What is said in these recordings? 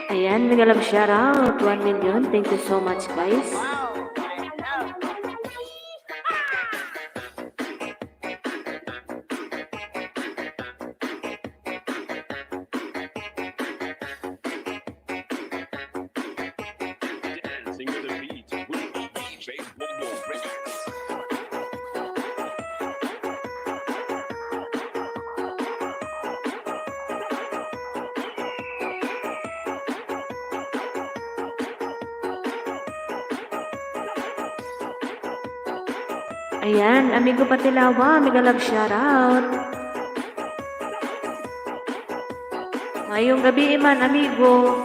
Ayan, mega love shoutout. 1 million. Thank you so much, guys. Ayan, amigo Patilawa, mega love shoutout. Ngayong gabi man, amigo.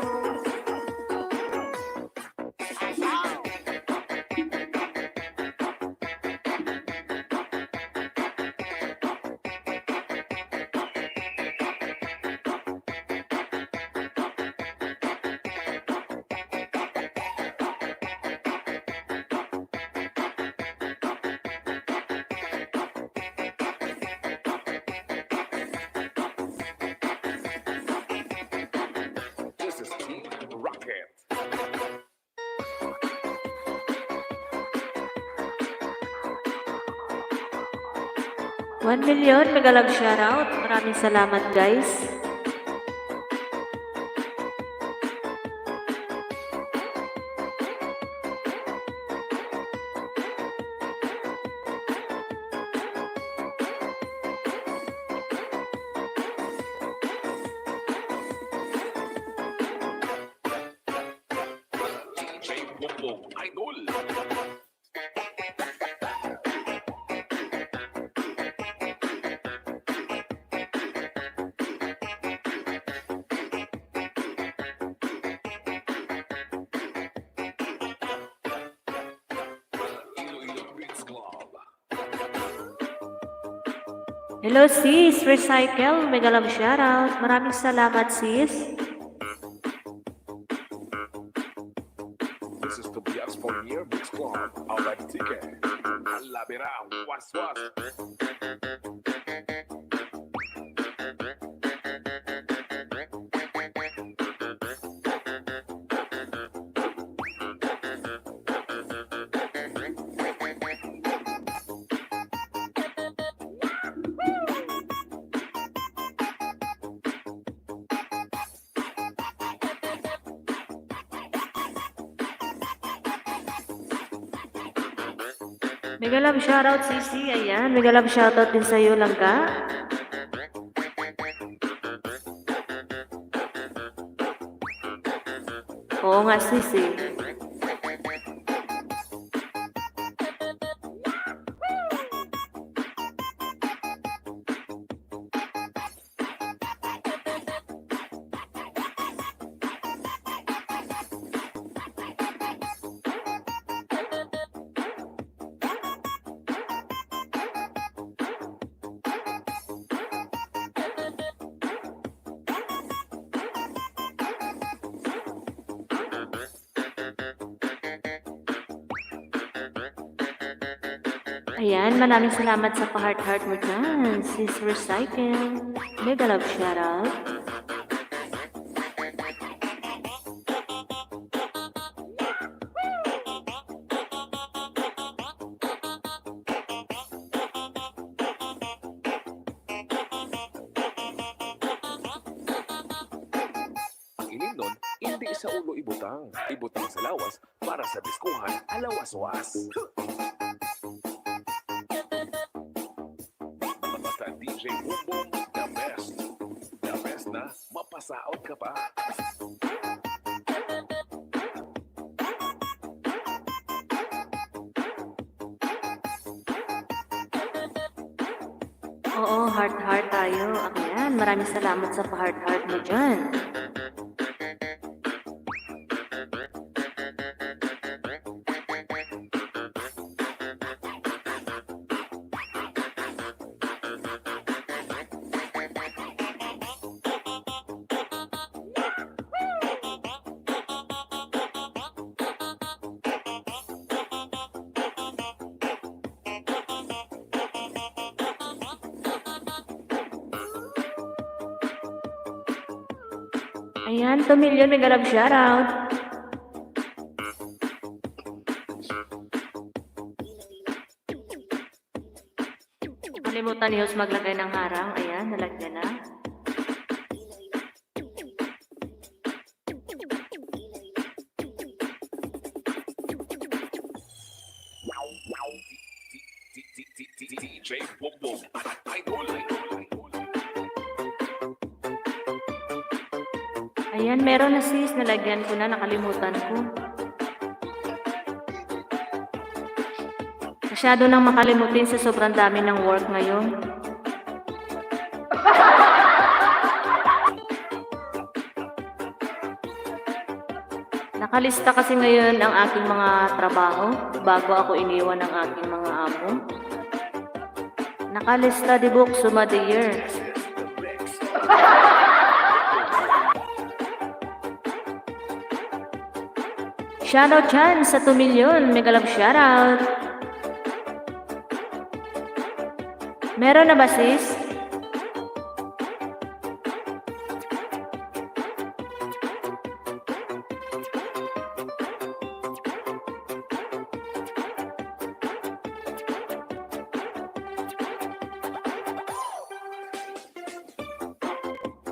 $1 million, mega love shoutout. Maraming salamat, guys. Hello sis, Recycle, mega love shoutout. Maraming salamat sis. This is Tobias for Year Mix Club. Alright, ticket. Alabira, was. Mega love shoutout Sisi, ayan. Mega love shoutout din sa iyo, Langga. Oo nga, Sisi. Ayan, maraming salamat sa pa-heart-heart mo dyan, sis Recycle. Mega love shoutout. Ang inig nun, hindi sa ulo ibutang. Ibutang sa lawas para sa diskuhan alawas-was. Basta DJ Boom Boom, the best. The best na mapasaot ka pa. Oo, heart-heart tayo. Ayan, maraming salamat sa pa-heart-heart mo dyan. Ayan, 2 million mega love shoutout. Kalimutan ni Hus maglagay ng harang. Ayan, nalagyan na. DJ Bongbong at Idol. Ayan, meron na sis. Nalagyan ko na. Nakalimutan ko. Masyado nang makalimutin sa sobrang dami ng work ngayon. Nakalista kasi ngayon ang aking mga trabaho bago ako iniwan ng aking mga amo. Nakalista di book suma the year. Shoutout dyan sa 2 million. Mega love shoutout. Meron na ba sis?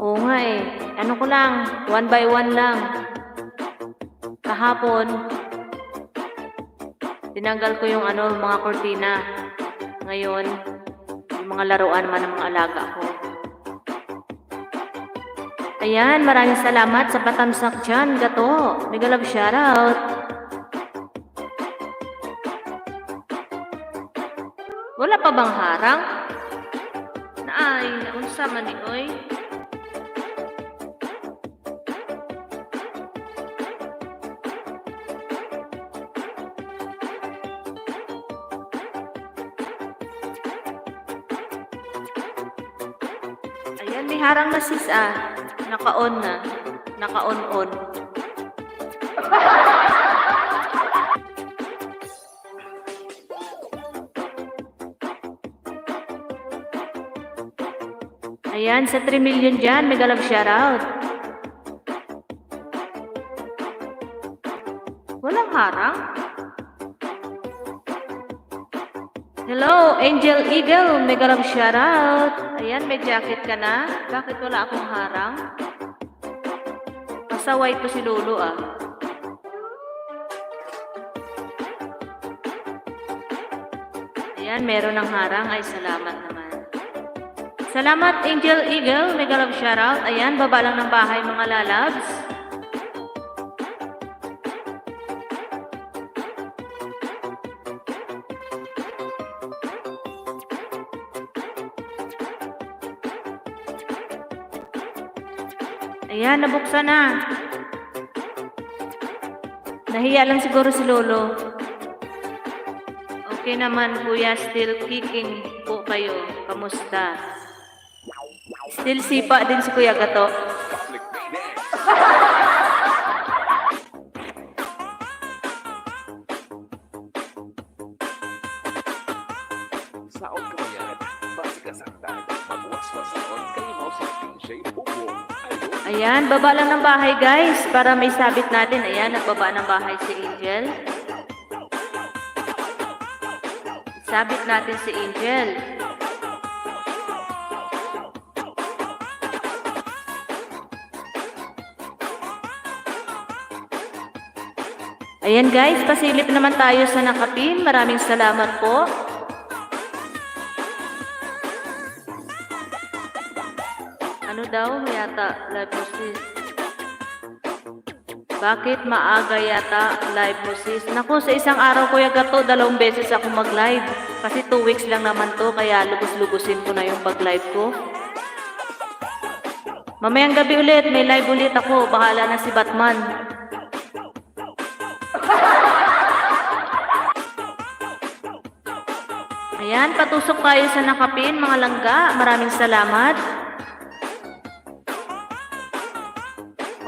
Oo nga eh. Ano ko lang, 1 by 1 lang. Kahapon, tinanggal ko yung mga kortina. Ngayon, yung mga laruan man ng mga alaga ko. Ayan, maraming salamat sa patamsak dyan, gato. Mega love shoutout. Wala pa bang harang? Naay, unsa man ni oy? Ayan, may harang na sis Naka-on na. Naka-on-on. Ayan, sa 3 million dyan, mega love shoutout. Walang harang? Hello, Angel Eagle, mega love shoutout. Ayan, may jacket ka na. Bakit wala akong harang? Pasaway to si Lolo Ayan, meron ng harang. Ay, salamat naman. Salamat, Angel Eagle, mega love shoutout. Ayan, baba lang ng bahay mga lalabs. Ayan, nabuksan na. Nahiya lang siguro si Lolo. Okay naman, kuya. Still kicking po kayo. Kamusta? Still sipa din si Kuya Gato. Saon ka yan? Pasikasaktan. Magwaswas saon kayo mo sa DJ Bongbong. Ayan, baba lang ng bahay guys para may sabit natin. Ayan, nagbaba ng bahay si Angel. Sabit natin si Angel. Ayan guys, pasilip naman tayo sa nakapin. Maraming salamat po. Ano daw yata live mo sis? Bakit maaga yata live mo sis? Naku, sa isang araw Kuya Gato, 2 beses ako mag-live. Kasi 2 weeks lang naman to, kaya lubos-lubusin ko na yung pag-live ko. Mamayang gabi ulit, may live ulit ako. Bahala na si Batman. Ayan, patusok tayo sa nakapin, mga langga. Maraming salamat.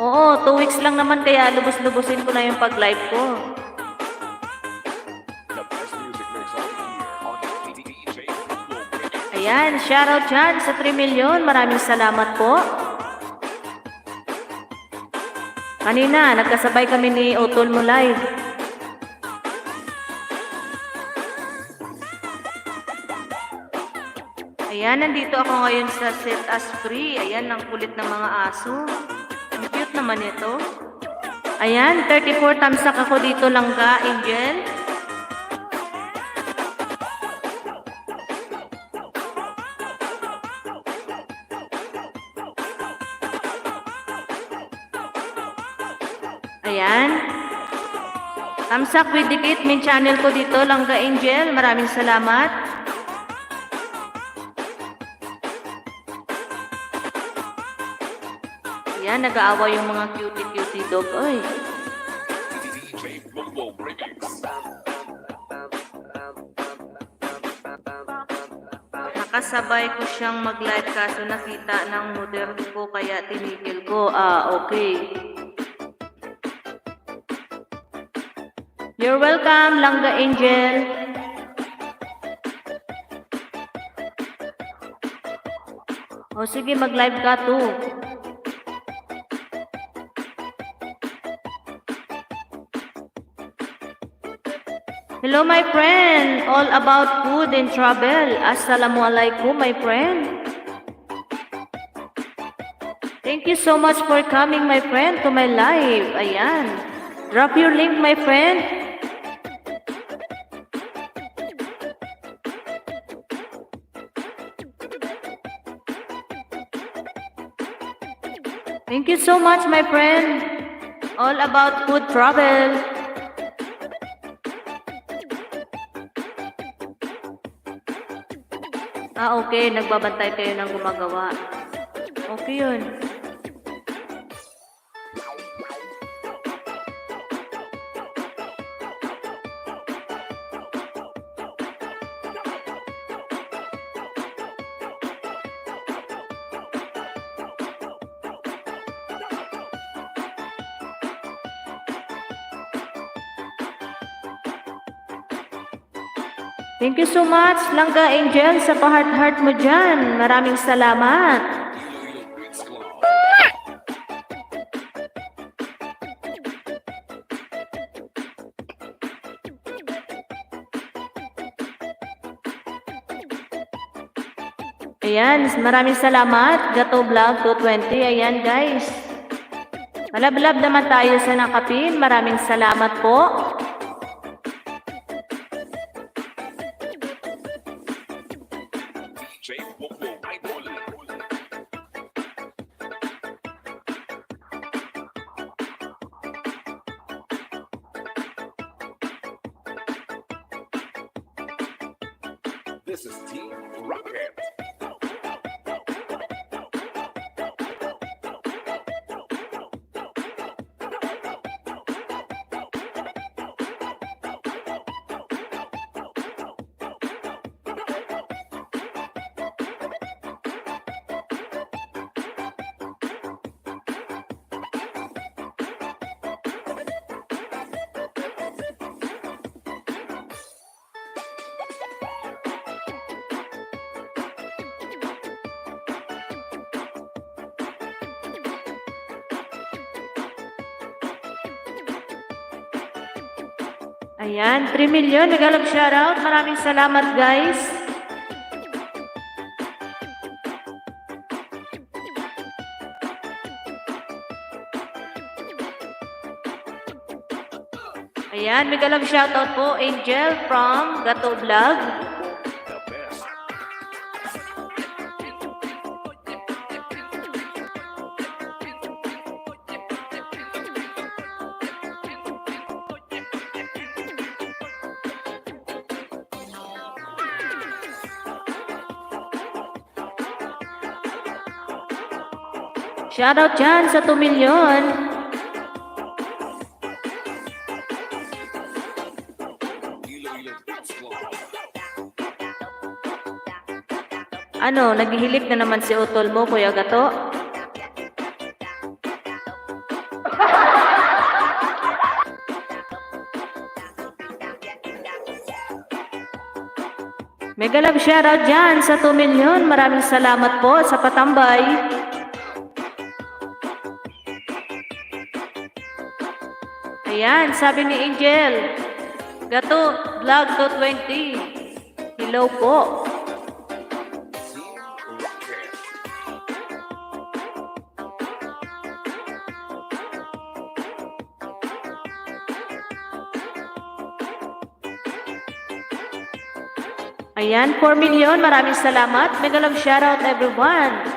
Oo, 2 weeks lang naman kaya lubos-lubusin ko na yung pag-live ko. Ayan, shoutout dyan sa 3 million. Maraming salamat po. Kanina, nagkasabay kami ni Utol mo live. Ayan, nandito ako ngayon sa Set As Free. Ayan, ang kulit ng mga aso. Ang cute naman ito. Ayan, 34 tamsak ako dito langga, Angel. Ayan. Tamsak with dikit, main channel ko dito, langga Angel. Maraming salamat. Ayan, nag-aawa yung mga cutie-cutie dog. Oy. DJ Bobo Remix. Nakasabay ko siyang mag-live kaso nakita ng mother ko kaya tinigil ko. Okay. You're welcome, Langga Angel. O sige, mag-live ka too. Hello, my friend. All about food and travel. Assalamualaikum, my friend. Thank you so much for coming, my friend, to my live. Ayan. Drop your link, my friend. Thank you so much, my friend. All about food travel. Okay. Nagbabantay kayo ng gumagawa. Okay yun. Thank you so much, Langga Angel, sa pa-heart-heart mo dyan. Maraming salamat. Ayan, maraming salamat. Gato Vlog 220. Ayan, guys. Malab-lab naman tayo sa nakapin. Maraming salamat po. DJ Bobo Idol. This is Team Rocket. Ayan, 3 million. Nagalag shoutout. Maraming salamat, guys. Ayan, nagalag shoutout po, Angel from Gato Vlog. The best. Shoutout dyan sa 2 million. Ano, naghihilik na naman si Utol mo, Kuya Gato? Mega love shoutout dyan sa 2 million. Maraming salamat po sa patambay. Ayan, sabi ni Angel. Gato, vlog to 20. Hello po. Team Rocket. Ayan, 4 million. Maraming salamat. Mega love shoutout everyone.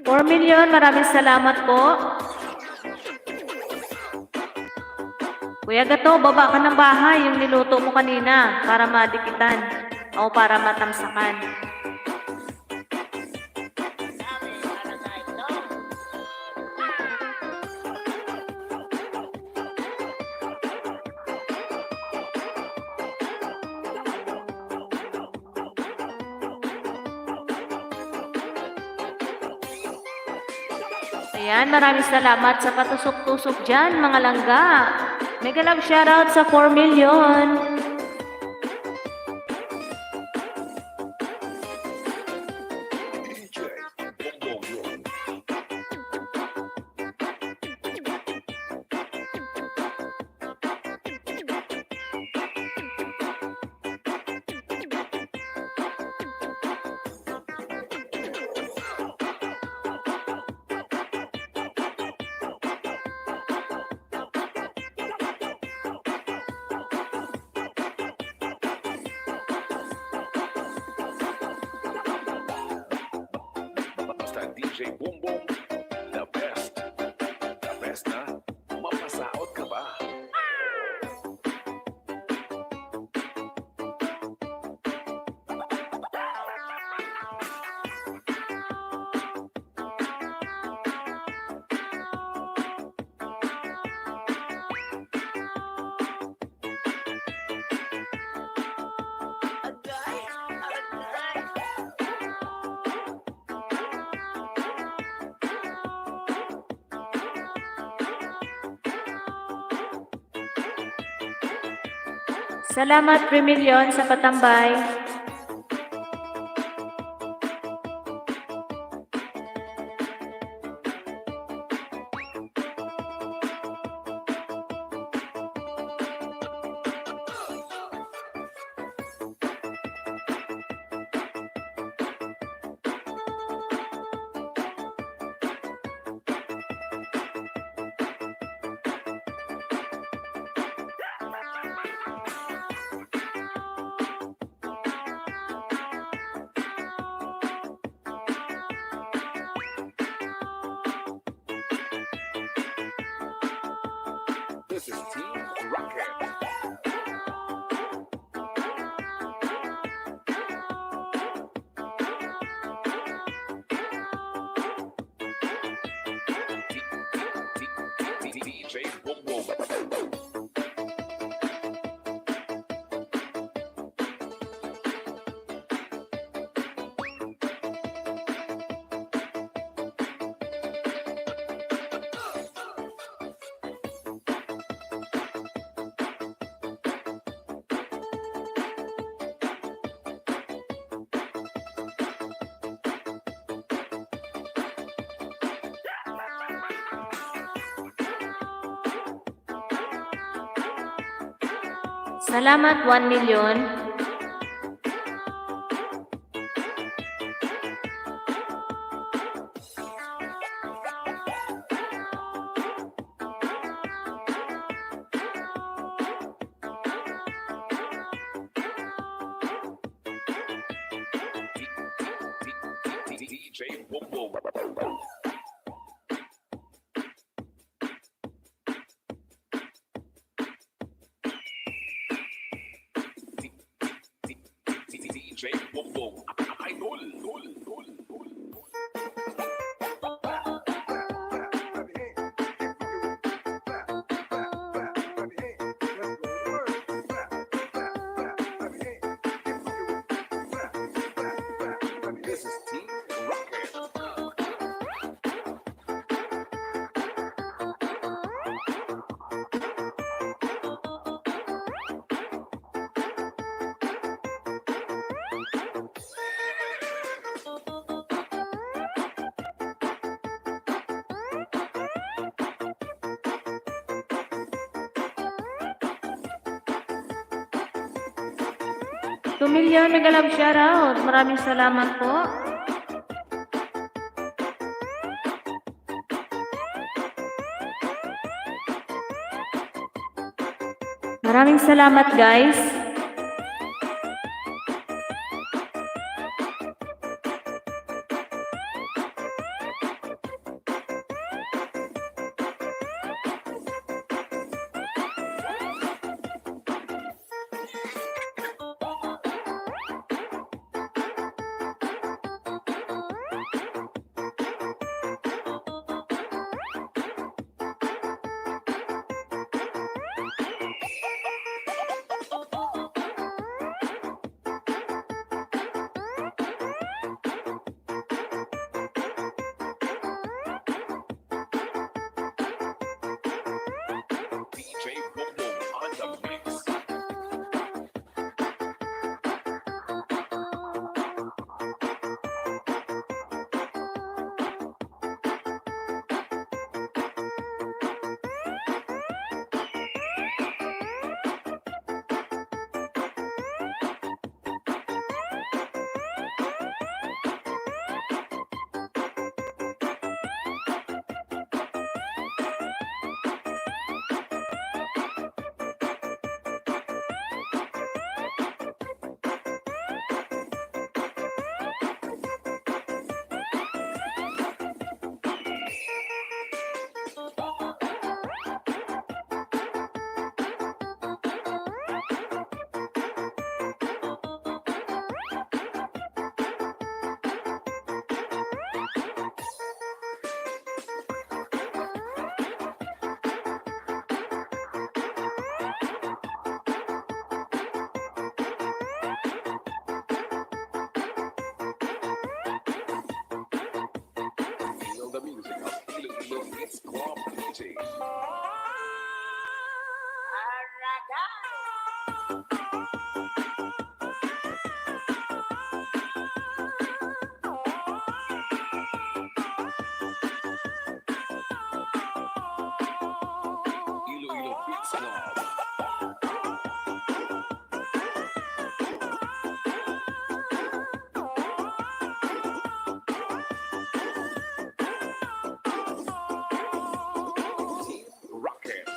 $4 million. Maraming salamat po. Kuya Gato, baba ka ng bahay yung niluto mo kanina para madikitan o para matamsakan. Ayan, maraming salamat sa patusok-tusok dyan, mga langga. Mega love shoutout sa 4 million. DJ Bongbong. Basta DJ Bongbong, the best. The best na, mapasaot ka ba? Salamat 3 million sa patambay. This is Team Rocket. DJ Bongbong. Salamat 1 million. DJ Bongbong. DJ Bongbong. Idol. This is Team Rocket. 2 million mega love shoutout. Maraming salamat po. Maraming salamat guys. DJ Bongbong on the mix. Feel the music of Iloilo Beats Club DJ. Iloilo Beats Club. Team Rocket.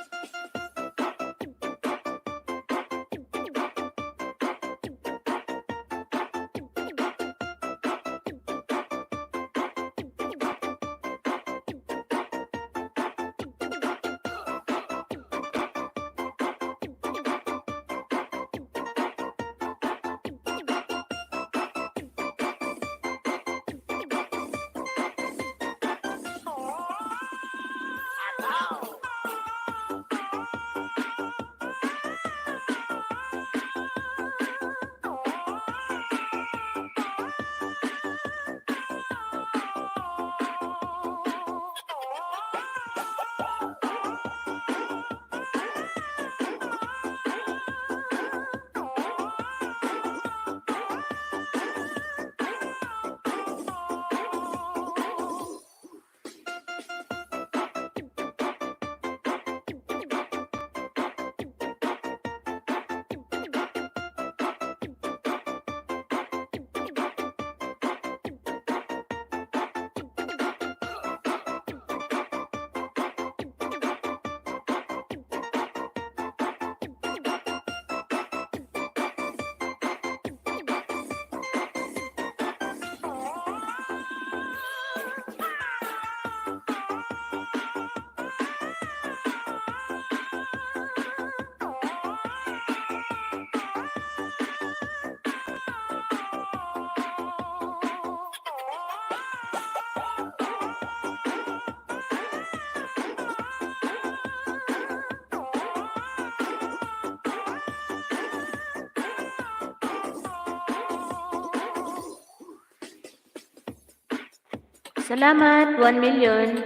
Salamat, 1 million.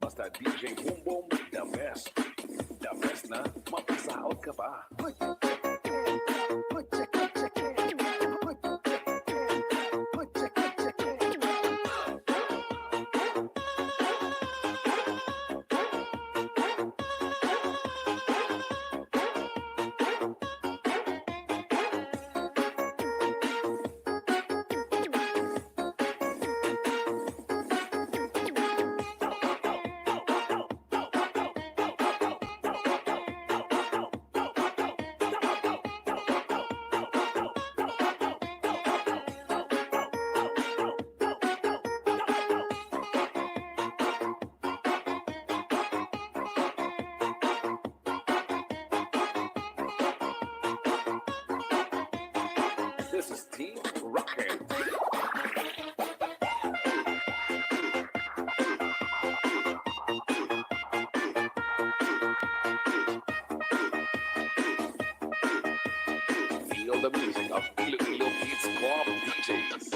Basta DJ Bongbong, the best. The best na mapasaot ka pa. the music of Filipino Kids Club DJs.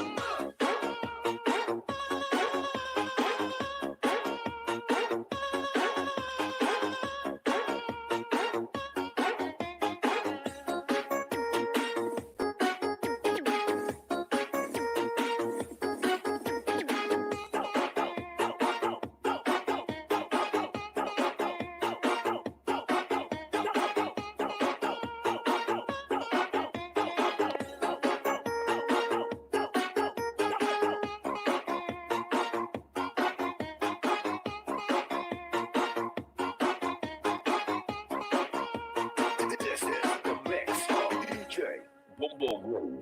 This is the mix of DJ Bombong.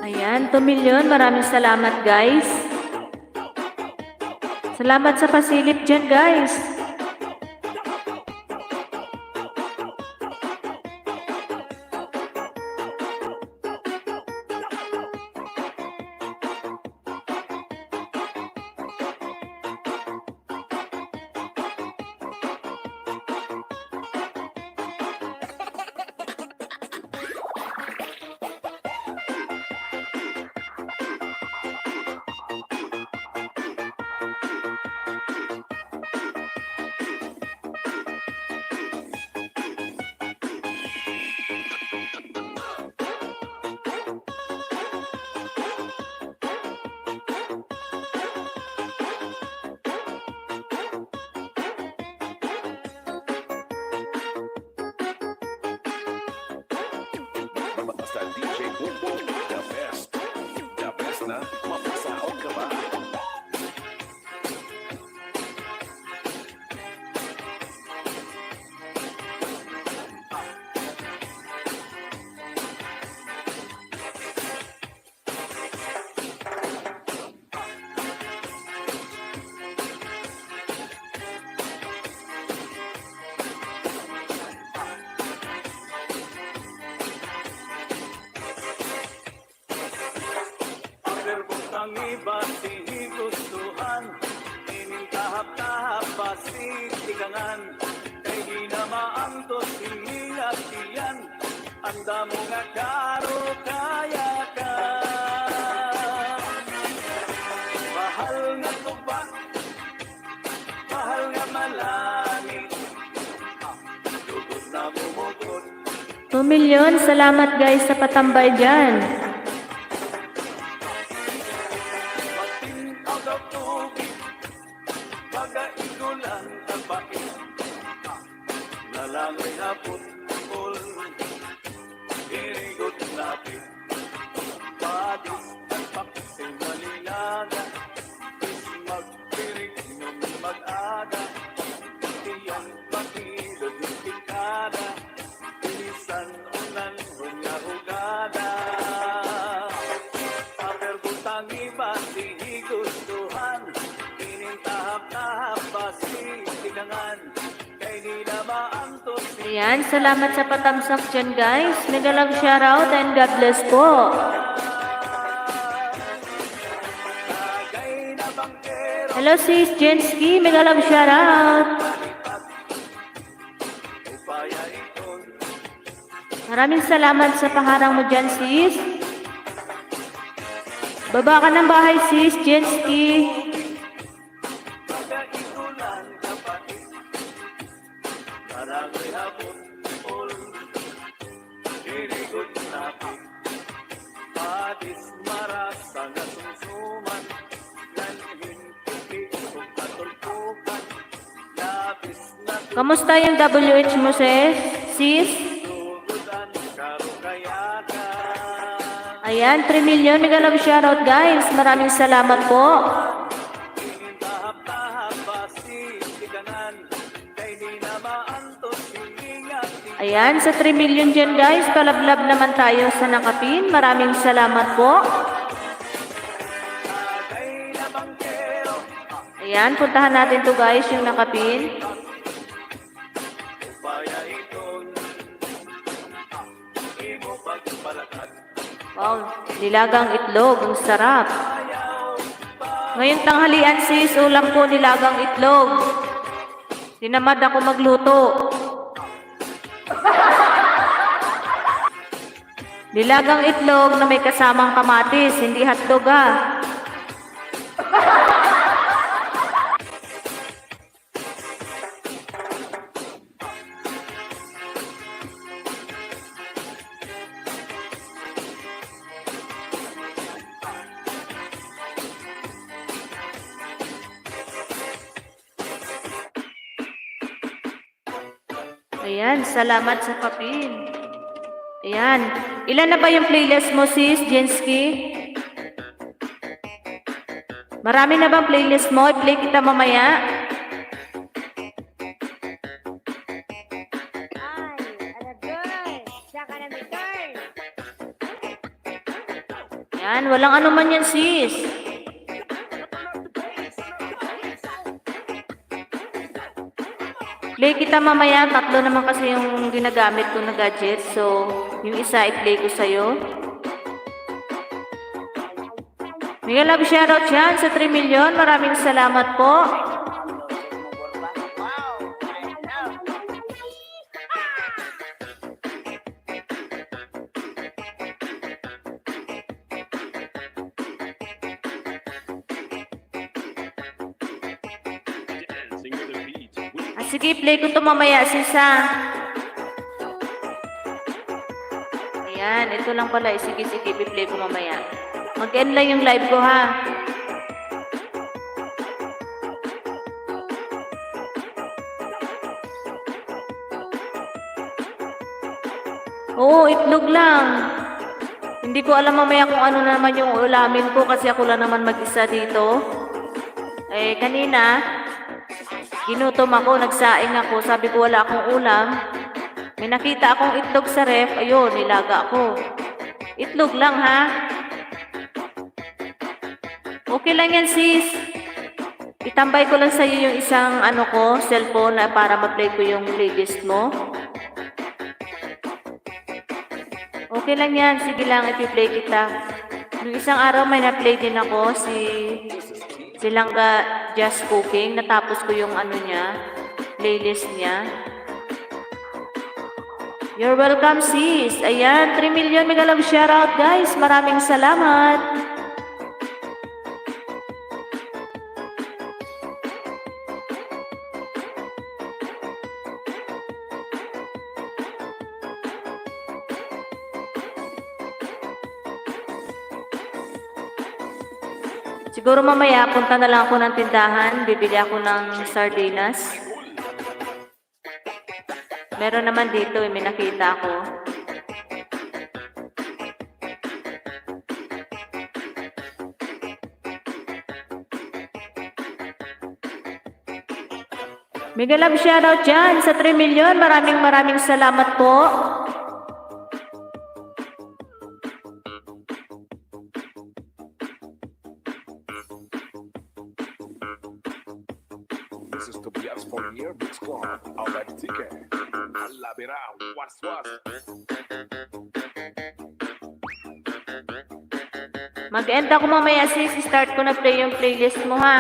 Ayan, 2 million. Maraming salamat, guys. Salamat sa pasilip dyan, guys. Basta DJ Bombong, the best. The best na mapasahog ka ba? Ang iba gustuhan, inintahap-tahap pasitigangan, kay di na maantos hinilat iyan, ang damo nga karo kaya ka. Mahal nga tuba, mahal nga malangit, lugod na bumukod. 2 million. Salamat, guys, sa patambay dyan. Pagkaigulan ang bait, nalangay na putpul, irigot lapit, padis at paksin malinaga, is magpirig nung mag-aga, iyang pakilod yung pikada, ilisan unan hunya-hugada. Paperbutang iba gustuhan, inintahap-tahap pasitigangan, kay di na maantos. Ayan, salamat sa patamsak dyan, guys. Mega love shoutout and God bless po. Hello, sis Jenski. Mega love shoutout. Maraming salamat sa paharang mo dyan, sis. Baba ka ng bahay, sis Jenski. Marami hapon pul, irigot napit, padis maras ang nasumsuman, nanhin pipit kung katulpukan, labis na Kamusta yung WH mo, sis? tuludan, karukayakan. Ayan, 3 million. Mega love shoutout, guys. Maraming salamat po. Inintahap-tahap pasitiganan, kay di na maantos hiningat Ayan, sa 3 million dyan guys, palablab naman tayo sa nakapin. Maraming salamat po. Kay labangkero, Ayan, puntahan natin to guys, yung nakapin. upaya iton. Imo pagpalakat, Wow, nilagang itlog, ang sarap. ayaw pa. Ngayong tanghalian sis, ulam ko nilagang itlog. Tinamad ako magluto. Nilagang itlog na may kasamang kamatis, hindi hotdog ah. Ayan, salamat sa kapin. Ayan. Ilan na ba yung playlist mo, sis, Jensky? Marami na bang playlist mo? I-play kita mamaya. Ayan, walang ano man yan, sis. Play kita mamaya. Tatlo naman kasi yung ginagamit ko na gadget. So, yung isa i-play ko sa'yo. Mega love shoutout yan sa 3 million. Maraming salamat po. Sige, play ko to mamaya, sisa. Ayan, ito lang pala. Sige, play ko mamaya. Mag-end lang yung live ko, ha? Oo, itlog lang. Hindi ko alam mamaya kung ano naman yung ulamin ko kasi ako lang naman mag-isa dito. Eh, kanina, ginutom ako, nagsaing ako. Sabi ko wala akong ulam. May nakita akong itlog sa ref. Ayun, nilaga ako. Itlog lang, ha? Okay lang yan, sis. Itambay ko lang sa iyo yung isang cellphone na para ma-play ko yung playlist mo. Okay lang yan. Sige lang, i-play kita. Nung isang araw may na-play din ako si Langga Just Cooking. Natapos ko yung playlist niya. You're welcome, sis. Ayan, 3 million mega love shoutout, guys. Maraming salamat. Siguro mamaya, punta na lang ako ng tindahan. Bibili ako ng sardinas. Meron naman dito, may nakita ako. Mega love shoutout dyan sa 3 million. Maraming salamat po. This is Tobias for Year Beach Club. I'll like ticket. Alabira, was. Mag-end ako mamaya, sis. Start ko na play yung playlist mo, ha?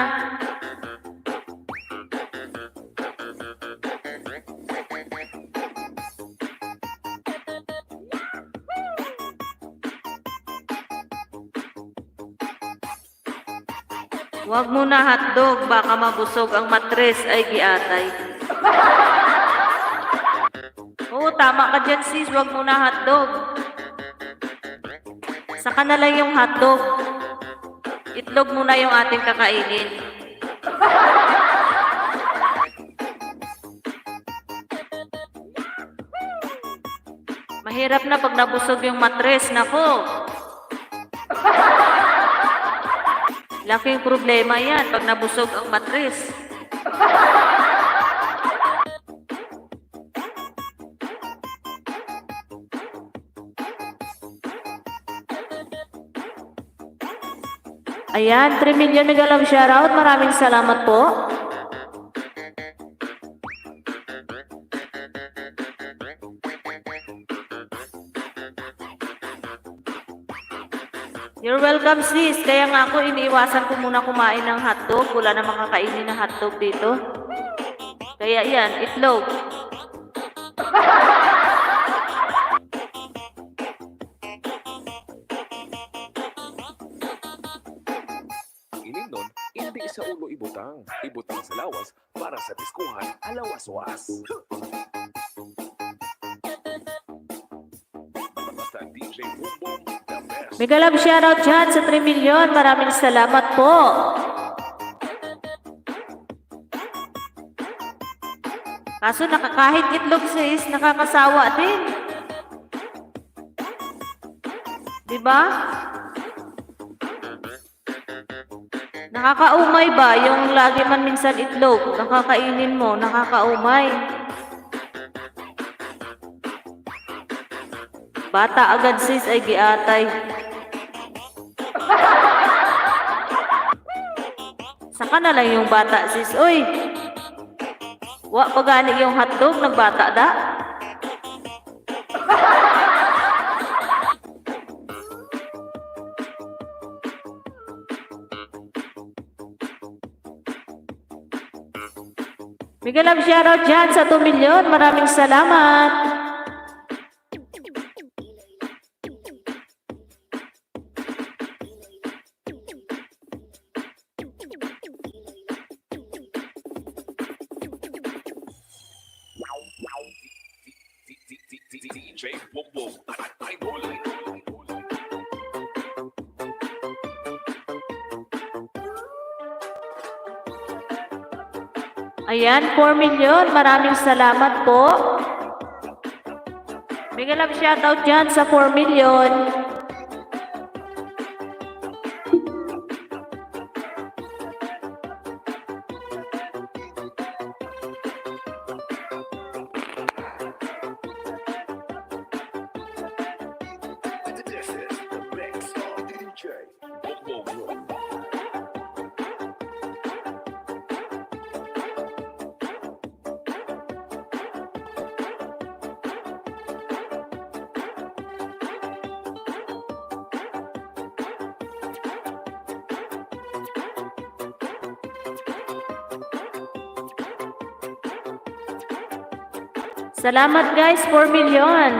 Huwag mo na hotdog, baka mabusog ang matres ay giatay. Oo, tama ka dyan, sis. Huwag mo na hotdog. Saka na lang yung hotdog. Itlog muna yung ating kakainin. Mahirap na pag nabusog yung matres. Nako. Laking problema yan pag nabusog ang matres. Ayan, 3 million mega love shoutout. Maraming salamat po. You're welcome sis. Kaya nga ako iniiwasan ko muna kumain ng hotdog. Wala na makakainin ng hotdog dito. Kaya yan, itlog. Ang ining nun, hindi sa ulo ibutang. Ibutang sa lawas para sa diskuhan alawas-was. Basta DJ Boom the best. Mega love shoutout dyan sa 3 million. Maraming salamat po. Kaso kahit itlog sis, nakakasawa din. Diba? Nakakaumay ba yung lagi man minsan itlog? Nakakainin mo, nakakaumay. Bata agad sis ay giatay. Saka na lang yung bata sis. Uy! Wa pagani yung hotdog, nagbata da. Mega love shoutout dyan sa 2 million. Maraming salamat. DJ Boom Idol. Ayan, 4 million. Maraming salamat po. Mega love shoutout dyan sa 4 million. This is the mix of DJ. Boom. 'Salamat guys, 4 million.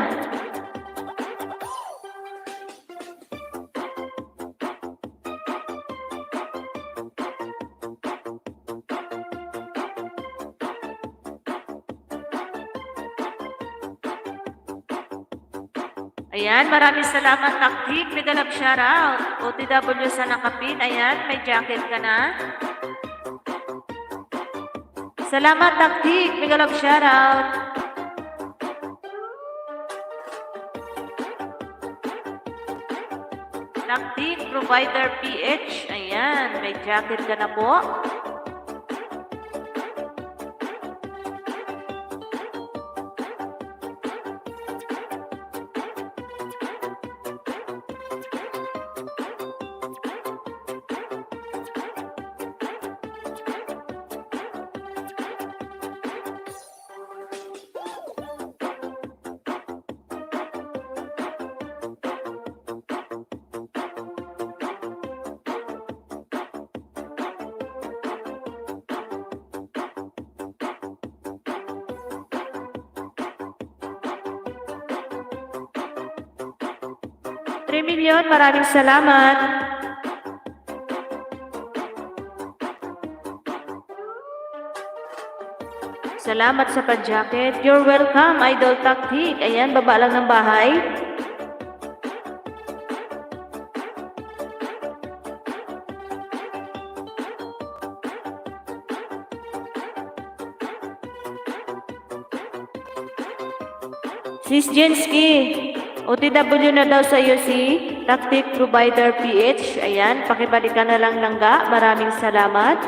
Ayan, maraming salamat Taktik. Mega love shoutout. OTW sa nakapin. Ayan, may jacket ka na. Salamat Taktik. Mega love shoutout. Taktik Provider PH. Ayan, may jacket ka na po. Million, maraming salamat. Salamat sa pa-jacket. You're welcome, Idol Taktik. Ayan, baba lang ng bahay. Sis Jensky, OTW na daw sa iyo si Taktik Provider PH. Ayan, pakibalikan na lang langga. Maraming salamat.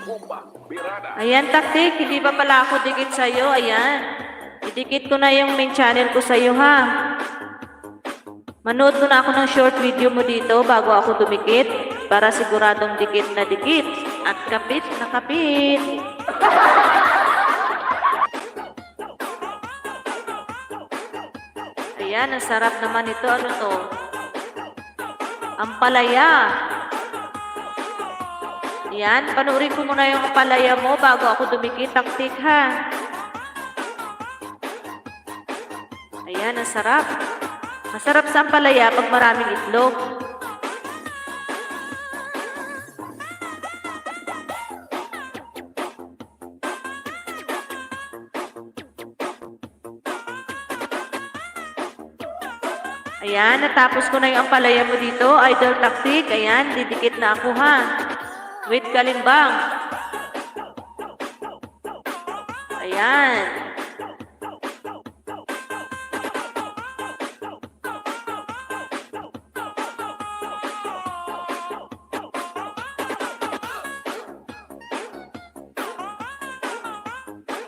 Umba, Birada. Ayan, taktik. Hindi pa pala ako dikit sa'yo. Ayan. Idikit ko na yung main channel ko sa'yo, ha? Manood muna ako ng short video mo dito bago ako dumikit para siguradong dikit na dikit at kapit na kapit. Ayan, ang sarap naman ito. Ano to? Ampalaya. Ayan, panurin ko muna yung ampalaya mo bago ako dumikit. Taktik, ha? Ayan, ang sarap. Masarap sa ampalaya pag maraming itlog. Ayan, natapos ko na yung ampalaya mo dito. Idol taktik. Ayan, didikit na ako, ha? Wait, kalimbang. Ayan.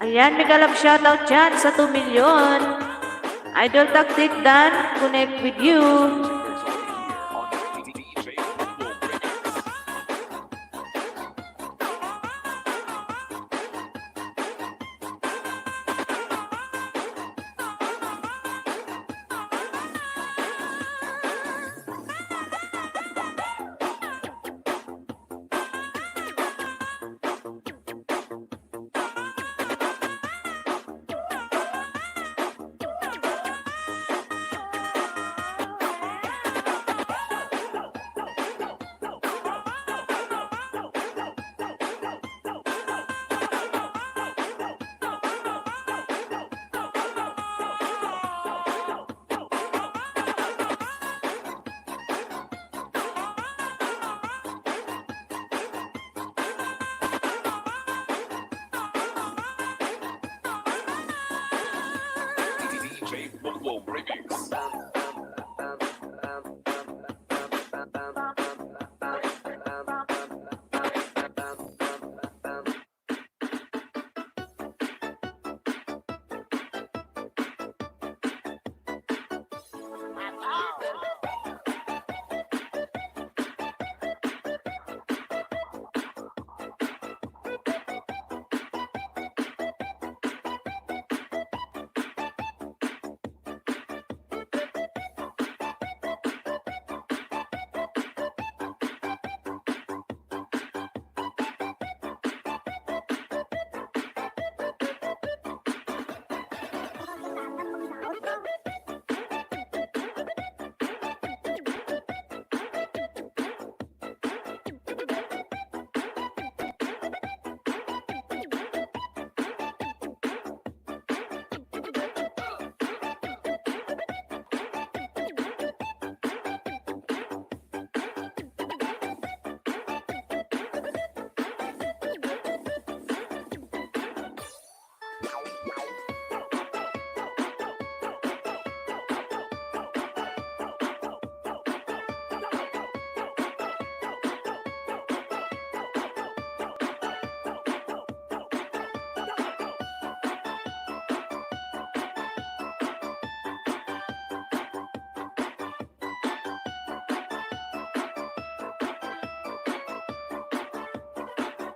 Ayan, may galap shoutout dyan sa 2 million. Idol Tactic Dan, connect with you. DJ Bumbo Remix. DJ Bumbo Remix.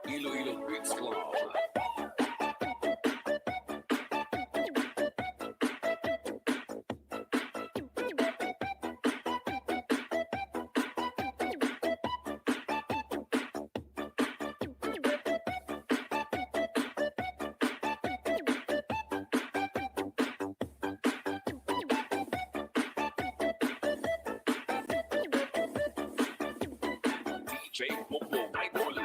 Iloilo Beats Club. DJ Bumbo Idol.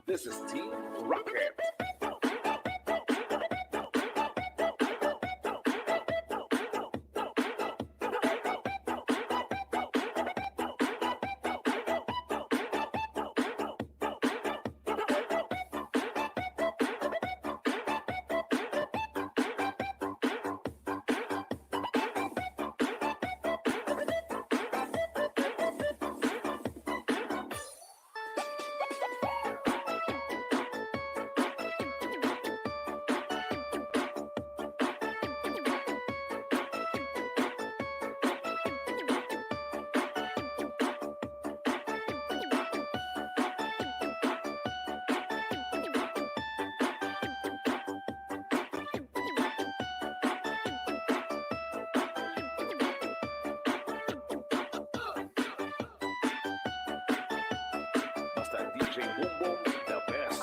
This is Team Rocket. DJ Boom Boom, the best.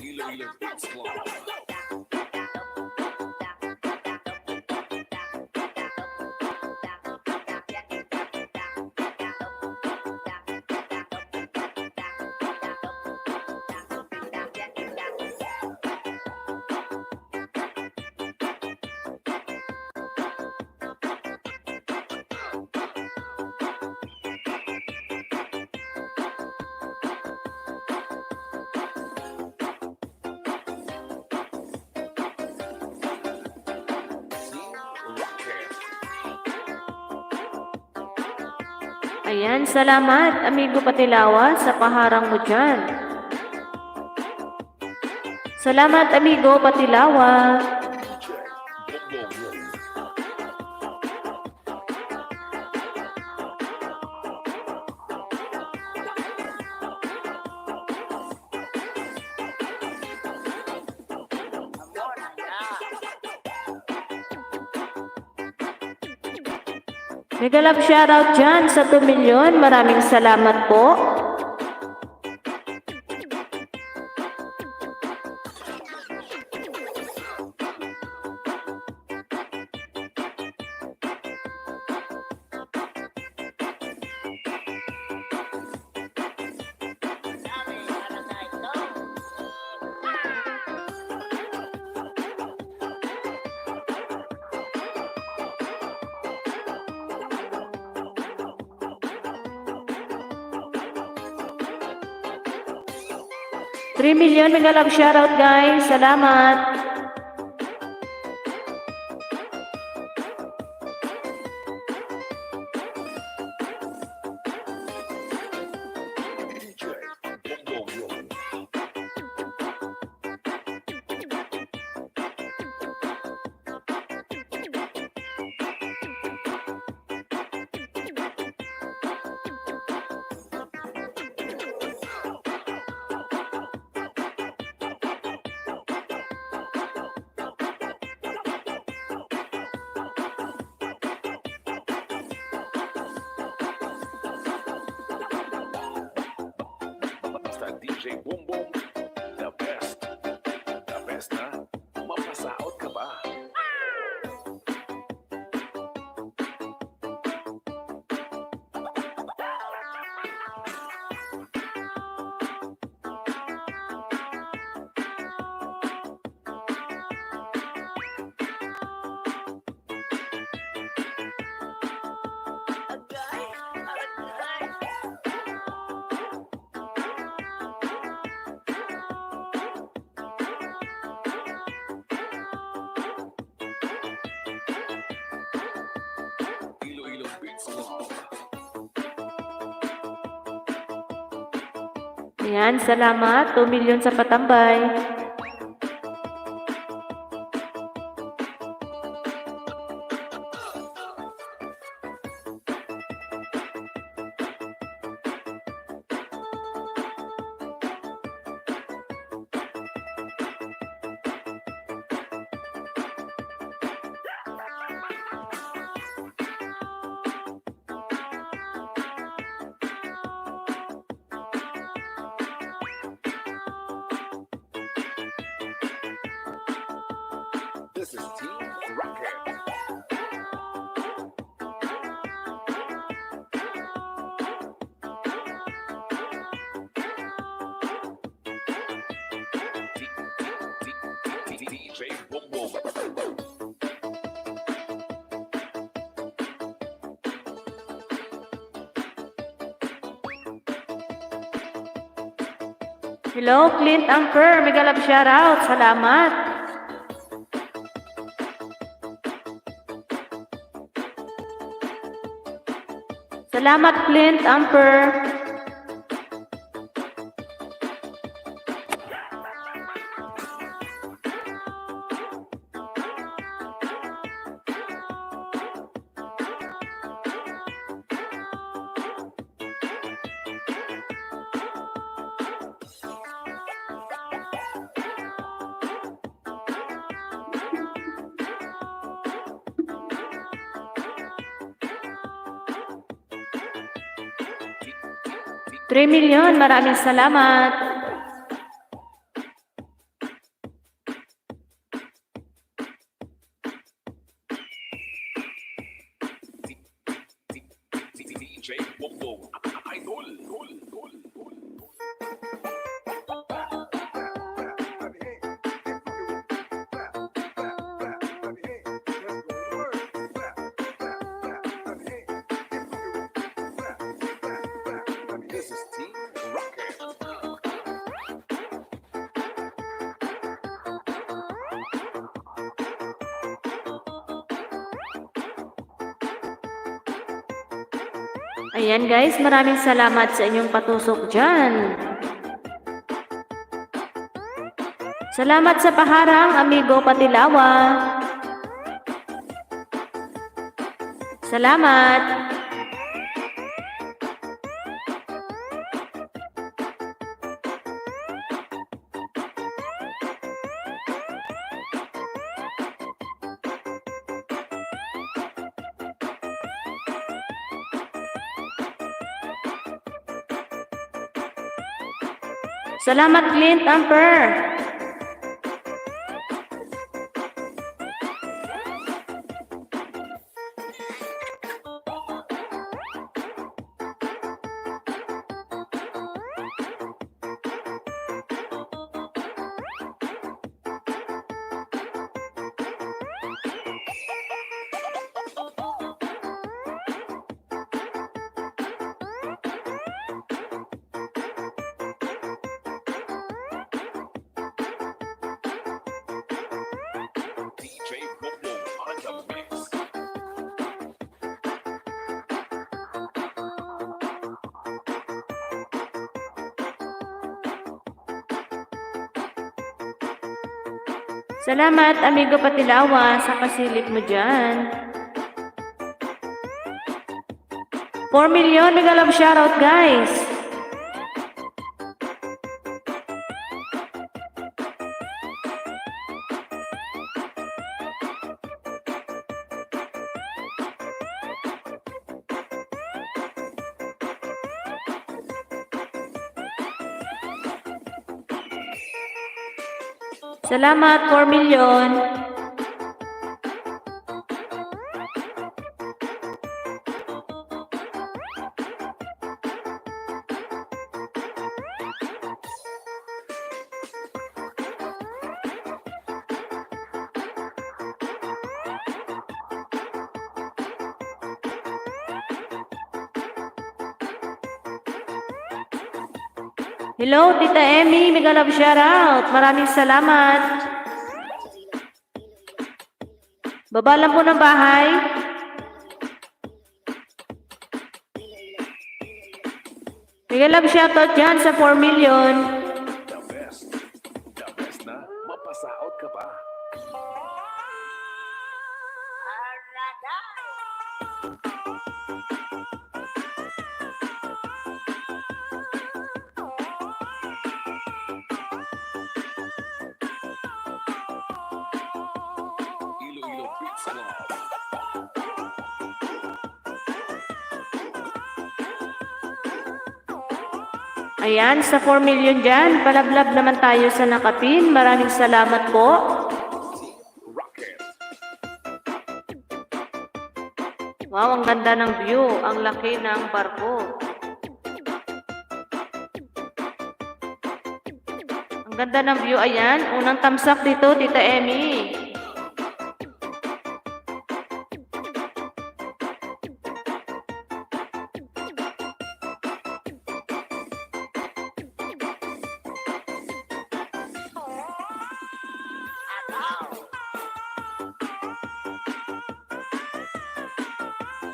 Iloilo Beats Club. Ayan, salamat, amigo Patilawa, sa paharang mo dyan. Salamat, amigo Patilawa. DJ Boom Boom. Mega love shoutout dyan sa 2 milyon. Maraming salamat po. $3 million mega love shoutout guys. Salamat. DJ Boom Boom. Basta DJ Boom Boom, the best. The best na, mapasaot ka ba? Iloilo Beats Club. Ayan, salamat. 2 milyon sa patambay. This is Team Rocket. DJ Boom Boom. Hello, Clint Anchor. Mega love shoutout. Salamat. Salamat, Clint Anchor. 3 million, maraming salamat. DJ Bongbong, idol. This is Team Rocket. Ayan guys, maraming salamat sa inyong patusok dyan. Salamat sa paharang, amigo Patilawa. Salamat. Salamat Clint Amper. DJ Bongbong on the mix. Salamat, amigo Patilawa, sa pasilip mo dyan. 4 million, mega love shoutout, guys. Salamat, 4 million. Hello, Tita Emmy, mega love shoutout. Maraming salamat. Baba lang po ng bahay. Mega love shoutout dyan sa 4 million. The best. The best na mapasaot ka pa. Iloilo Beats Club. Ayan, sa 4 million dyan. Palablab naman tayo sa nakapin. Maraming salamat po. Rocket. Wow, ang ganda ng view. Ang laki ng barko. Ang ganda ng view. Ayan, unang tamsak dito, Tita Emmy.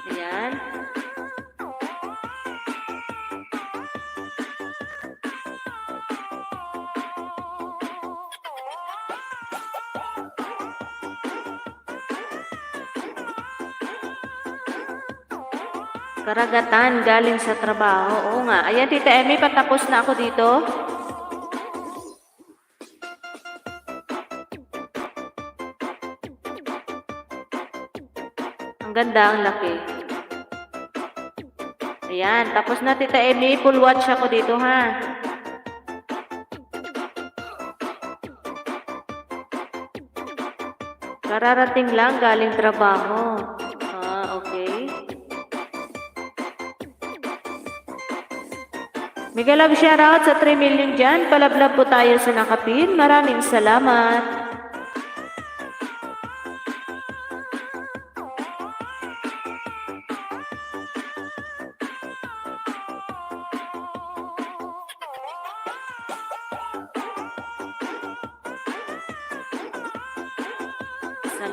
Ayan. Karagatan galing sa trabaho. Oo nga. Ayan, Tita Emmy, patapos na ako dito. Ang ganda, ang laki. Ayan, tapos na Tita Emi, full watch ako dito ha. Kararating lang galing trabaho. Okay. Mega love shoutout sa 3 million dyan. Palablab po tayo sa nakapin. Maraming salamat.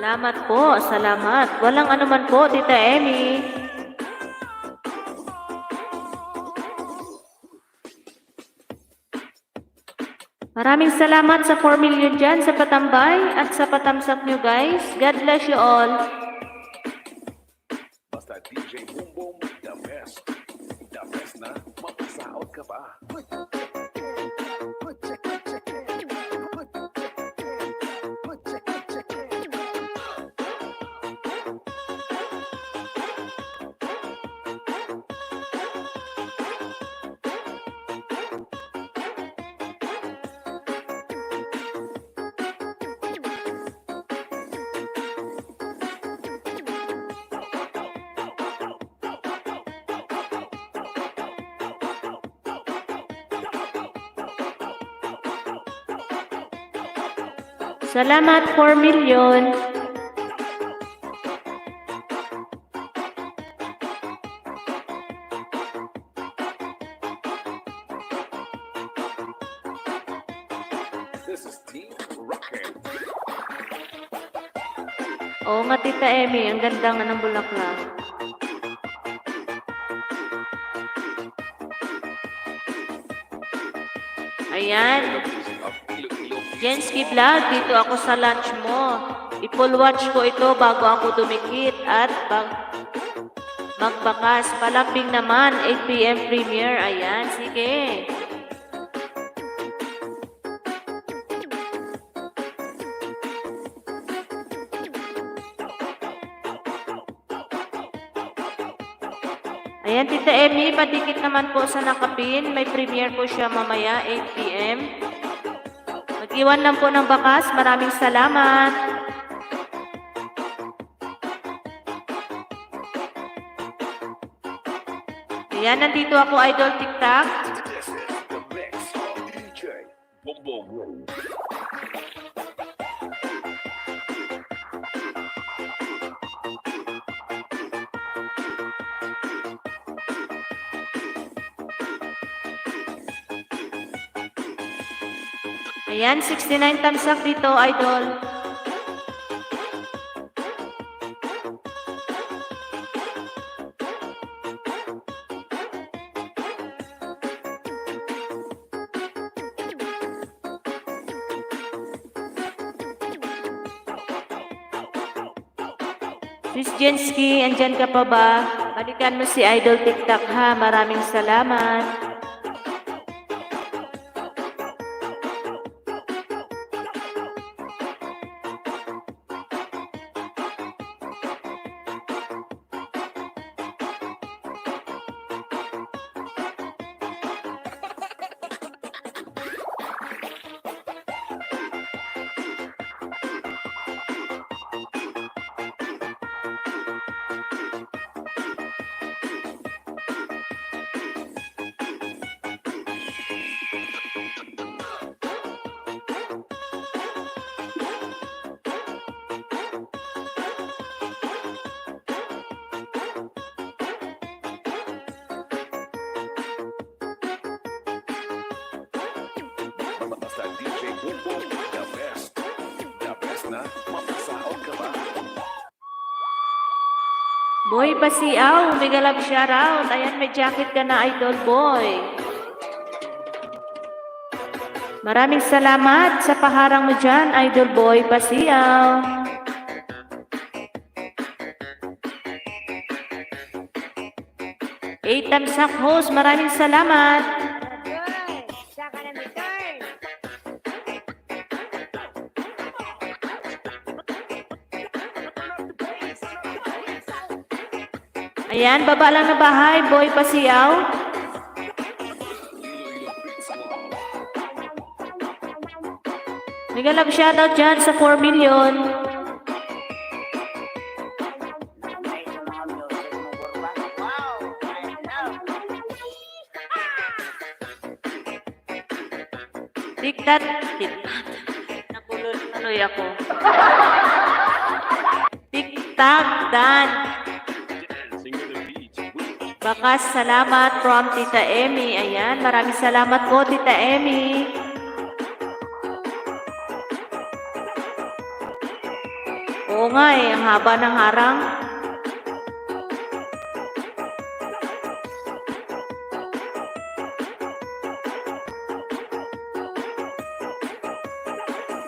Salamat po, salamat. Walang anuman po, Tita Emi. Maraming salamat sa 4 million dyan sa patambay at sa patamsak nyo guys. God bless you all. Basta DJ Boom Boom, the best. The best na, mapasaot ka pa. Salamat 4 million. This is Team Rocket. Oo nga Tita Emi, ang ganda nga ng bulaklak. Ayan. Jenski Vlog, dito ako sa lunch mo. I-full watch ko ito bago ako dumikit at magbakas. Palambing naman, 8 PM premiere. Ayan, sige. Ayan, Tita Emi, padikit naman po sa nakapin. May premiere po siya mamaya, 8 PM. Mag-iwan lang po ng bakas. Maraming salamat. Ayan, nandito ako, Idol TikTok. This is the mix of DJ Boom Boom. Ayan, 69 tamsak dito, Idol. Sis Jenski, andyan ka pa ba? Balikan mo si Idol TikTok ha. Maraming salamat. Basta DJ Boom Boom, the best. The best na, mapasaot ka pa. Boy Pasiaw, mega love shoutout. Ayan, may jacket ka na, Idol Boy. Maraming salamat sa paharang mo dyan, Idol Boy Pasiaw. Eight tamsak host, maraming salamat. Ayan, baba lang na bahay, boy pasiyaw. Mega love shoutout dyan sa 4 million. Tiktat. Napulol tuloy ako. Tiktak dan. Dancing on the beach with Bakas salamat from Tita Emmy. Ayan, maraming salamat po Tita Emmy. Oo nga ang haba ng harang.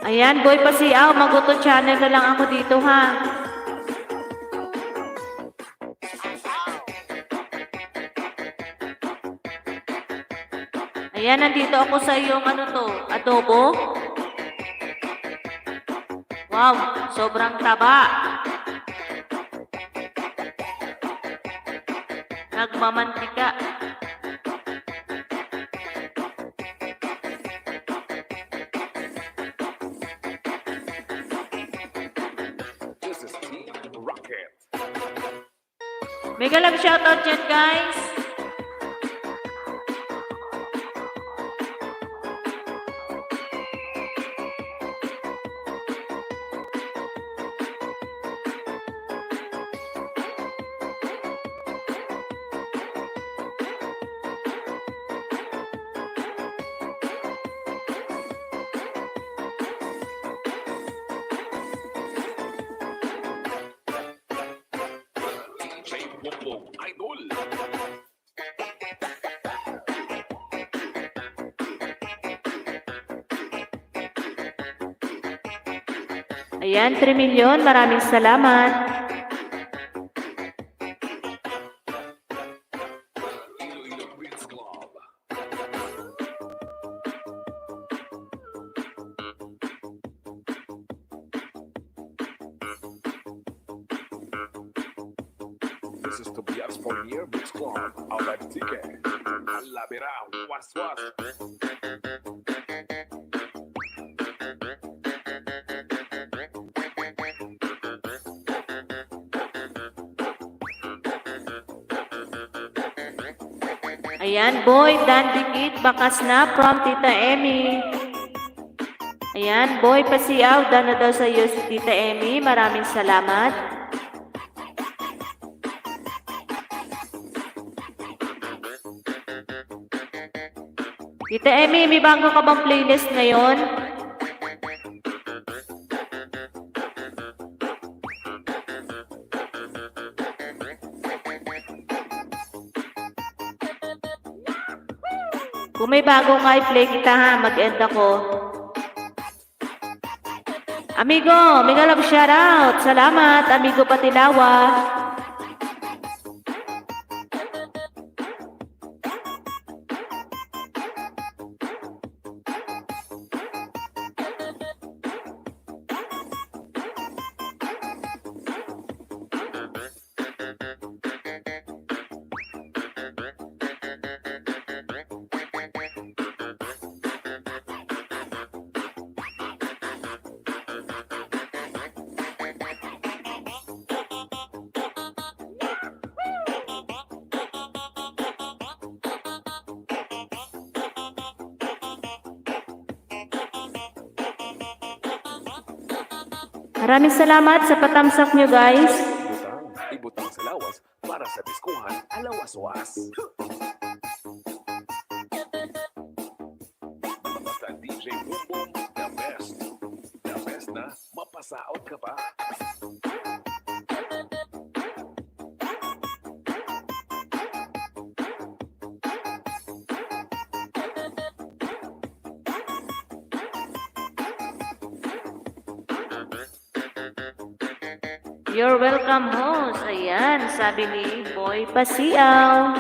Ayan, boy pasiyaw, maguto channel na lang ako dito ha. Ayan, nandito ako sa iyong adobo. Wow, sobrang taba. Nagmamantika. this is Team Rocket. Mega love shoutout dyan guys. DJ Bombong Idol. Ayan, 3 million. Maraming salamat. Iloilo Beach Club. This is Tobias Fournier Beach Club. Outlet ticket. Alabera, was. Ayan, boy, dan dikit, bakas na from Tita Emmy. Ayan, boy, pasiyaw, dan na daw sa iyo si Tita Emmy. Maraming salamat. Tita Emmy, may bago ka bang playlist ngayon? Kung may bago ka, i-play kita ha. Mag-end ako. Amigo, mega love shoutout. Salamat, amigo Patilawa. Maraming salamat sa patamsak nyo guys. Ibutang sa lawas para sa diskuhan alawas-was. Basta DJ Boom Boom, the best. The best na mapasaot ka pa. You're welcome host. Ayan, sabi ni Boy Pasiaw.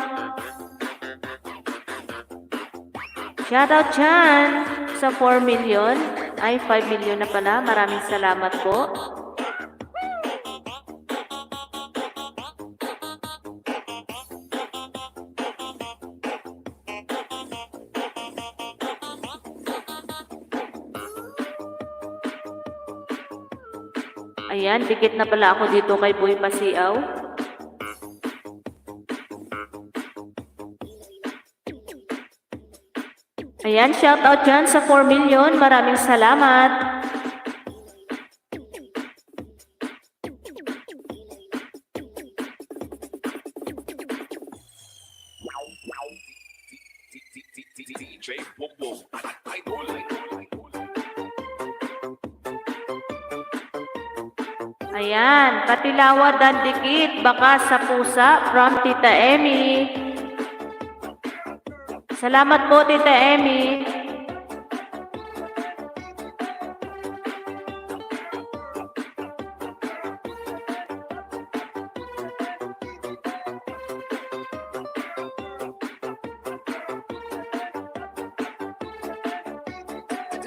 Shoutout dyan sa 4 million. Ay, 5 million na pala. Maraming salamat po. Ayan, dikit na pala ako dito kay Boy Pasiaw. Ayan, shout out dyan sa 4 million. Maraming salamat. DJ Bongbong. Idol. Ayan, patilawa dan dikit, baka sa pusa from Tita Emmy. Salamat po, Tita Emmy.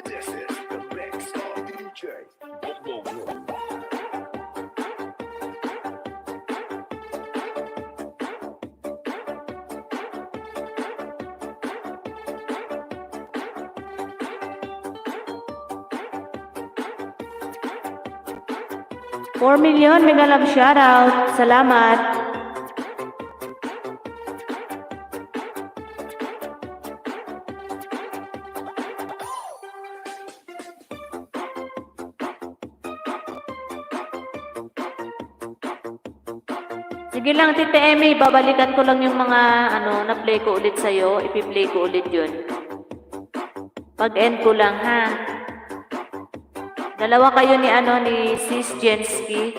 This is the mix of DJ. Bongbong. 4 million, mega love shoutout. Salamat. Sige lang, Tita Emmy, babalikan ko lang yung mga na-play ko ulit sa'yo. Ipi-play ko ulit yun. Pag-end ko lang, ha? Dalawa kayo ni Sis Jensky.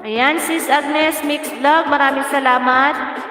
Ayan, Sis Agnes Mix Vlog, maraming salamat.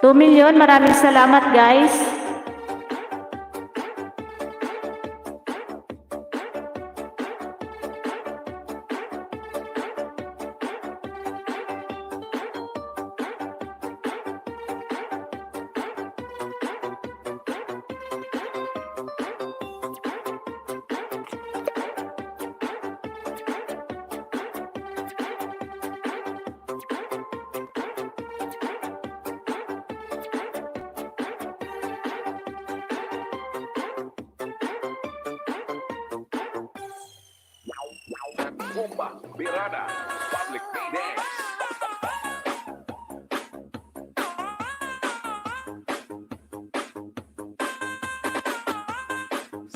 $2 million, maraming salamat guys. Bomba, Birada, Public Day Dance.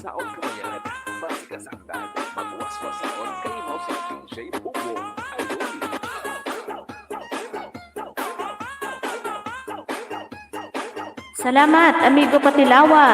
Saon kamayan, masikasaktan, magwaswas saon, kalimaw sa DJ Bongbong. Idol. Salamat, amigo Patilawa.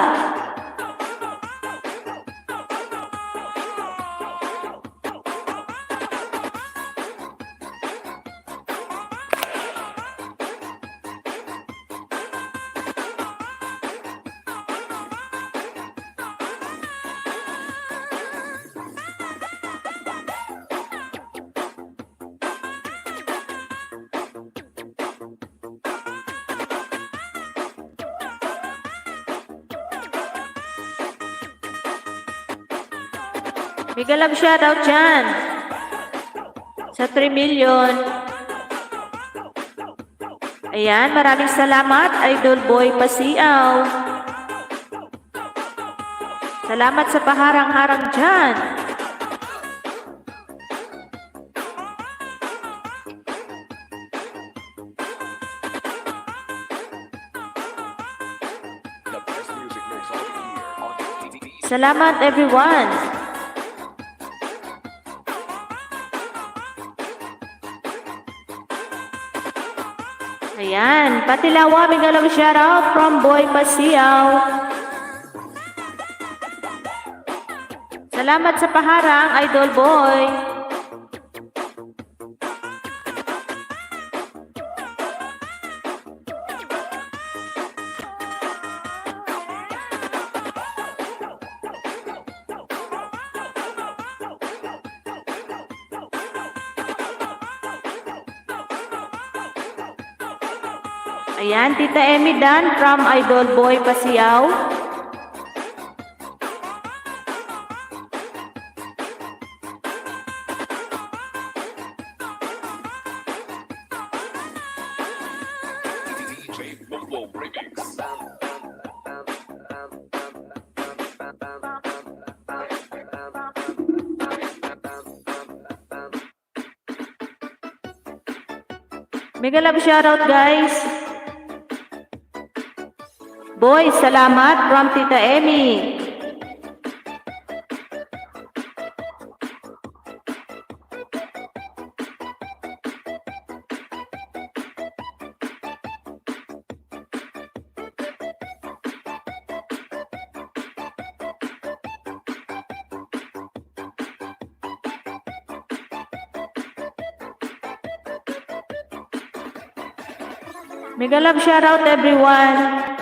Mega love shoutout dyan sa 3 million. Ayan, maraming salamat, Idol Boy Pasiaw. Salamat sa paharang-harang dyan. The best music mix of the year on TTV. Salamat everyone. Ayan, Patilawa, big love shoutout from Boy Pasiaw. Salamat sa paharang, Idol Boy. Ayan, Tita Emmy Dan from Idol Boy Pasiaw. DJ Bobo Remix. Mega love shoutout guys. Boy, salamat from Tita Emmy. Mega love shoutout everyone.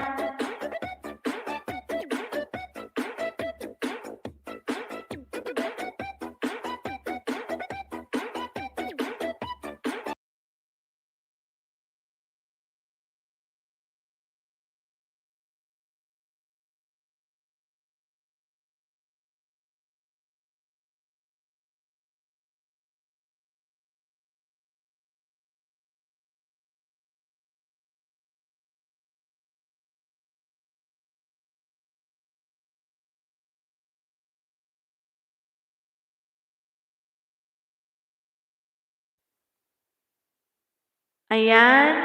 Ayan.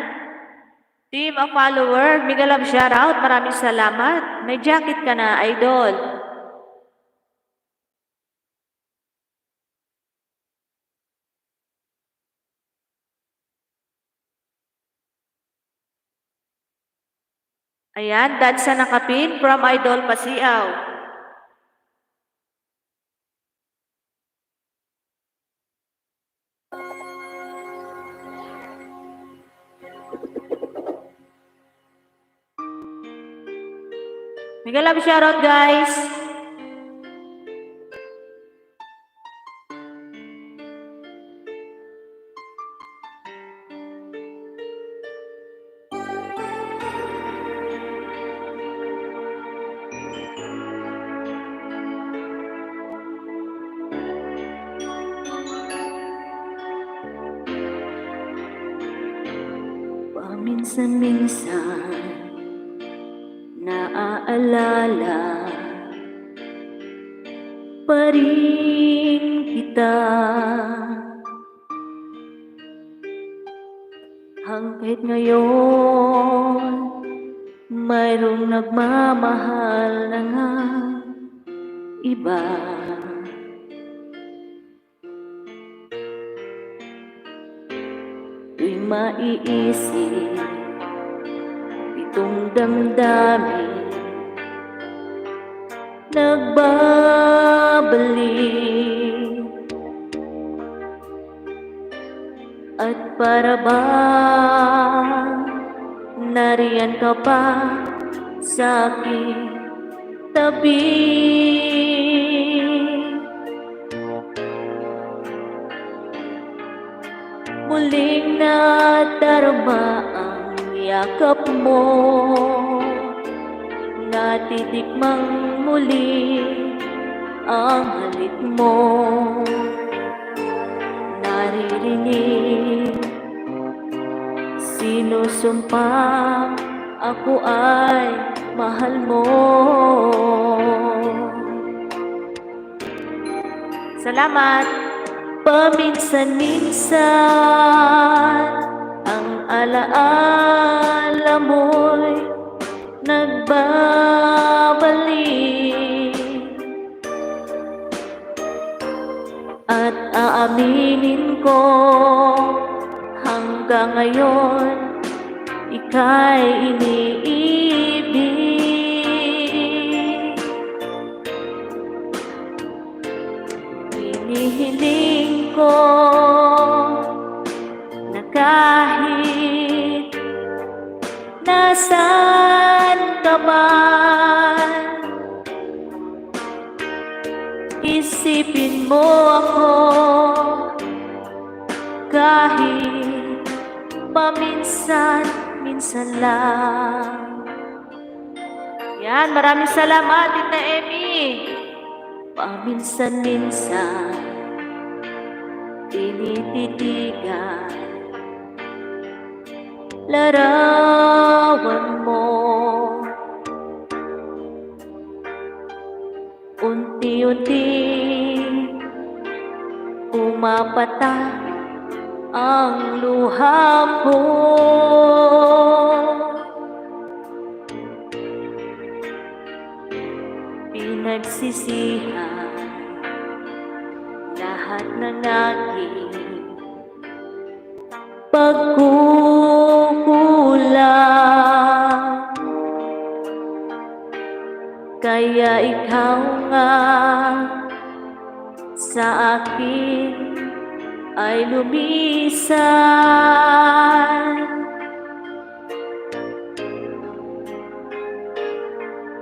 Team of follower, mega love shoutout. Maraming salamat. May jacket ka na, Idol. Ayan, that's sa nakapin from Idol Pasiaw. Mega love shoutout guys. Paminsan-minsan naaalala pa rin kita hangga't ngayon mayroong nagmamahal na nga iba. Tu'y maiisip itong damdamin nagbabalik at para bang nariyan ka pa sa aking tabi. Muling nadarama ang yakap mo, natitikmang muli ang halik mo, naririnig sinusumpa ako ay mahal mo. Salamat. Paminsan-minsan ang alaala mo'y nagbabalik at aaminin ko hanggang ngayon ika'y iniibig. Hinihiling ko na kahit nasaan ka man, isipin mo ako kahit paminsan-minsan lang. Yan, maraming salamat, Tita Emmy. Paminsan-minsan, tinititigan larawan mo. Unti-unti pumapatak ang luha ko. Pinagsisihan lahat ng aking pagkukulang. Kaya ikaw nga sa akin ay lumisan.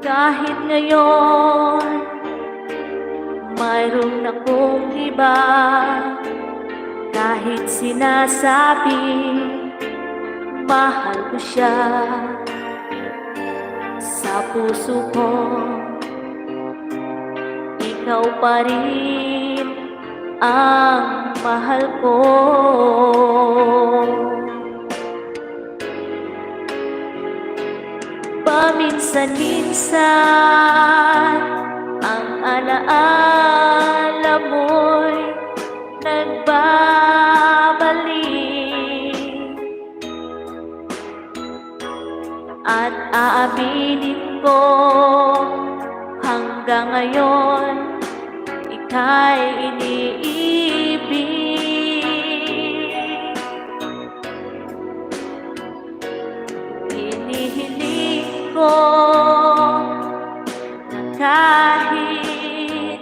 Kahit ngayon mayroon akong iba, kahit sinasabi mahal ko siya, sa puso ko ikaw pa rin ang mahal ko. Paminsan-minsan ang alaala mo'y nagbabalik, at aaminin ko hanggang ngayon ika'y iniibig. Hinihiling ko na kahit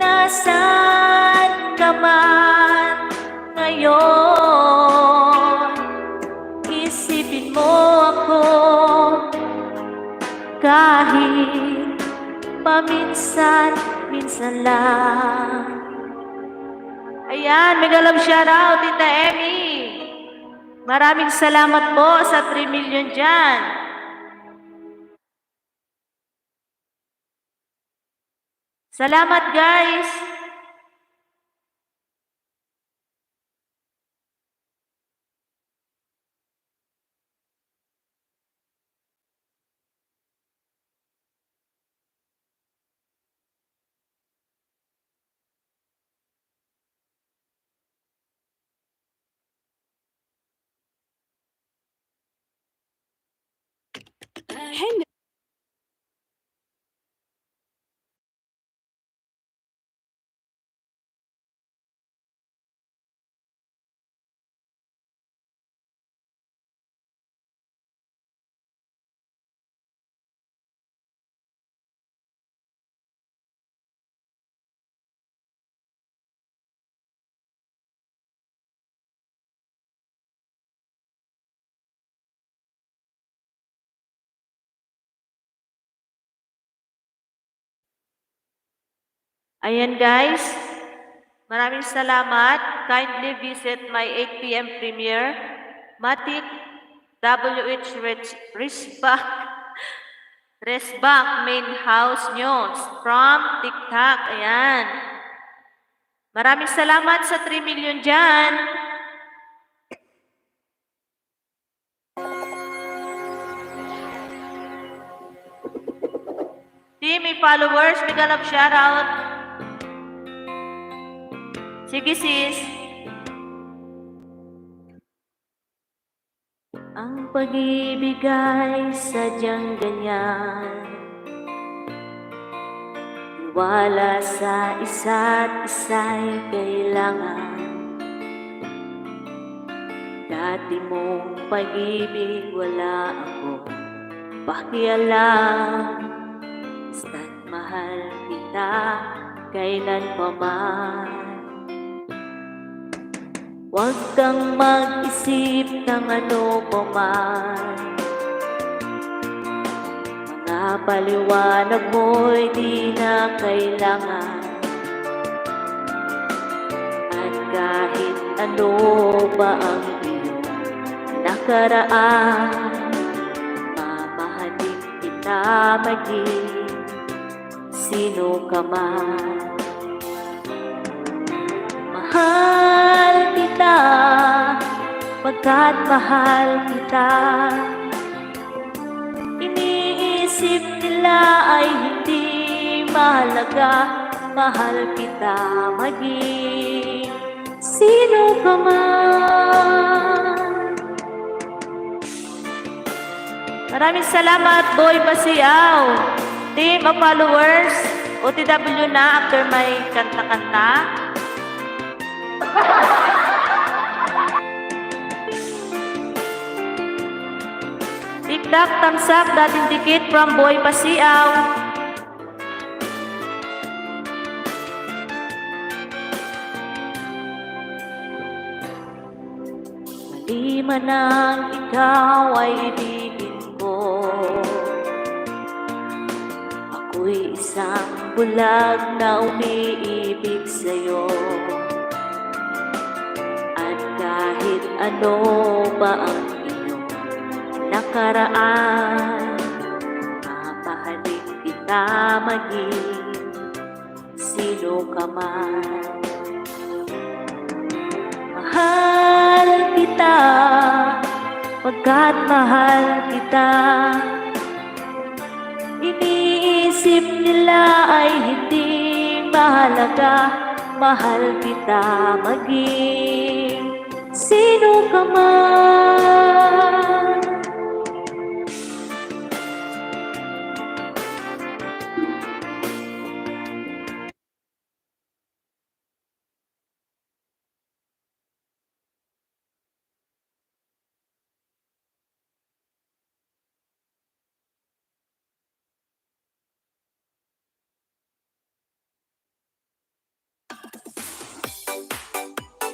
nasaan ka man ngayon, isipin mo ako kahit paminsan-minsan lang. Ayan, mega love shoutout, Tita Emmy. Maraming salamat po sa 3 million dyan. Salamat, guys. Ayan, guys. Maraming salamat. Kindly visit my 8 p.m. premiere, Matic WH Resback Main House News from TikTok. Ayan. Maraming salamat sa 3 million dyan. Team, may followers, may galap shoutout. Sige, sis. Ang pag-ibig ay sadyang ganyan, wala sa isa't isa'y kailangan. Dati mong pag-ibig wala ako pakialam, basta't mahal kita kailan pa man. Huwag kang mag-isip ng ano pa man, mga paliwanag mo'y di na kailangan. At kahit ano pa ang iyong nakaraan, mamahalin kita maging sino ka man. Mahal kita, pagkat mahal kita. Iniisip nila ay hindi mahalaga, mahal kita maging sino ka man. Maraming salamat, Boy Basiaw. Team of followers, OTW na after may kanta-kanta. Tiktak, thumbs up, dating dikit from Boy Basiaw. Mali man ang ikaw ay ibigin ko, ako'y isang bulag na umiibig sa'yo. At kahit ano ba ang iyong nakaraan, mamahalin kita maging sino ka man. Mahal kita, pagkat mahal kita. Iniisip nila ay hindi mahalaga, mahal kita maging sino ka man.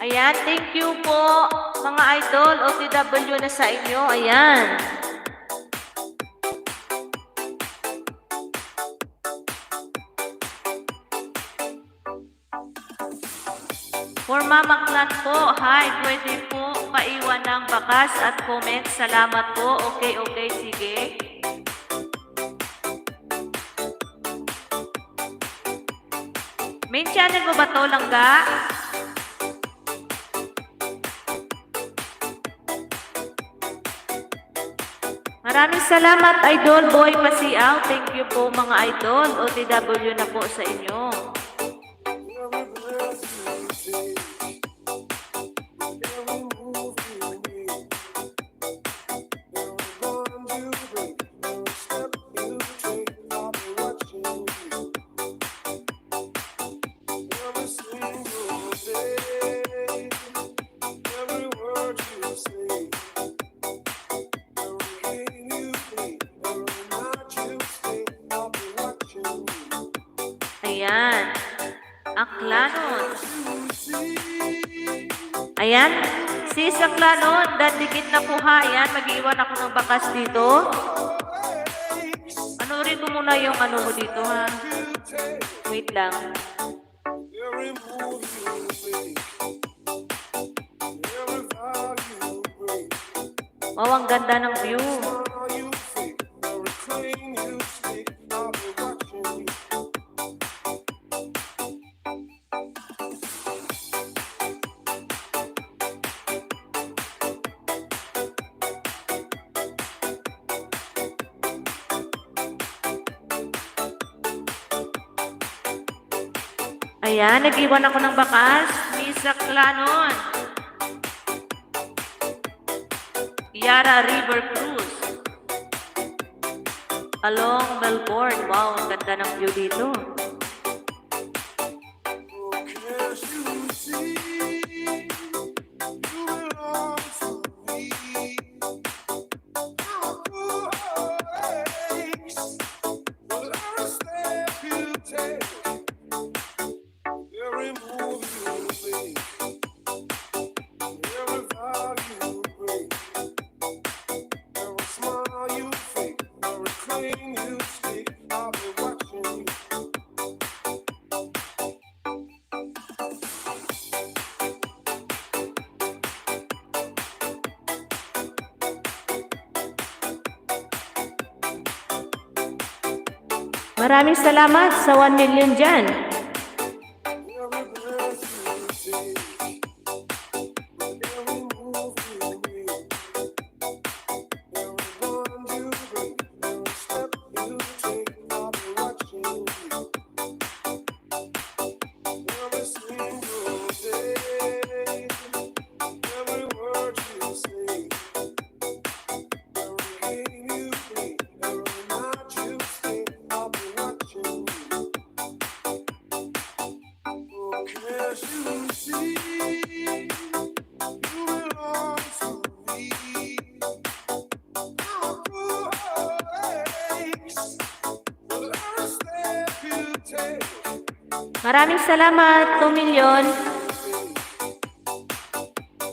Ayan, thank you po mga idol, OTW na sa inyo. Ayan. For Mama Clan po, hi, pwede po paiwan ng bakas at comment. Salamat po. Okay, sige. Main channel mo ba to, Langga? Maraming salamat, Idol Boy Basiaw. Thank you po mga idol. OTW na po sa inyo. Ayan. Aklanon. Ayan. Sis Aklanon, dadikit na po ha. Ayan, mag-iwan ako ng bakas dito. Anurin ko muna yung ano mo dito ha. Wait lang. Wow, ang ganda ng view. Ayan, nag-iwan ako ng bakas. Misa Clanon. Yara River Cruise. Along Melbourne. Wow, ang ganda ng view dito. Maraming salamat sa 1 million dyan. Every breath you take, every move you make, every bond you break, every step you take, I'll be watching you. Every single day, every word you say, every game you play, every night you stay, I'll be watching you. Oh, can't you see you belong to me? Now I pull aches with every step you take. Maraming salamat, 2 million.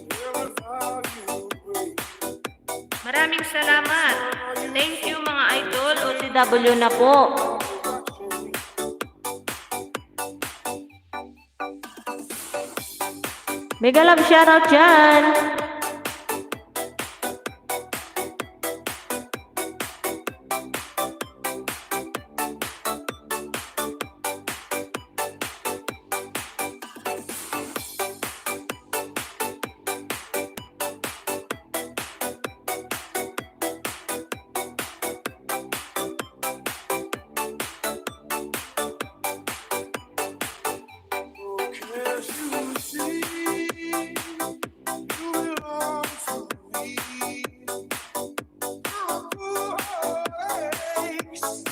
Every vow you break. Maraming salamat. Thank you mga idol. OTW na po. Mega love shoutout dyan. Oh, can't you see you belong to me? Now I pull aches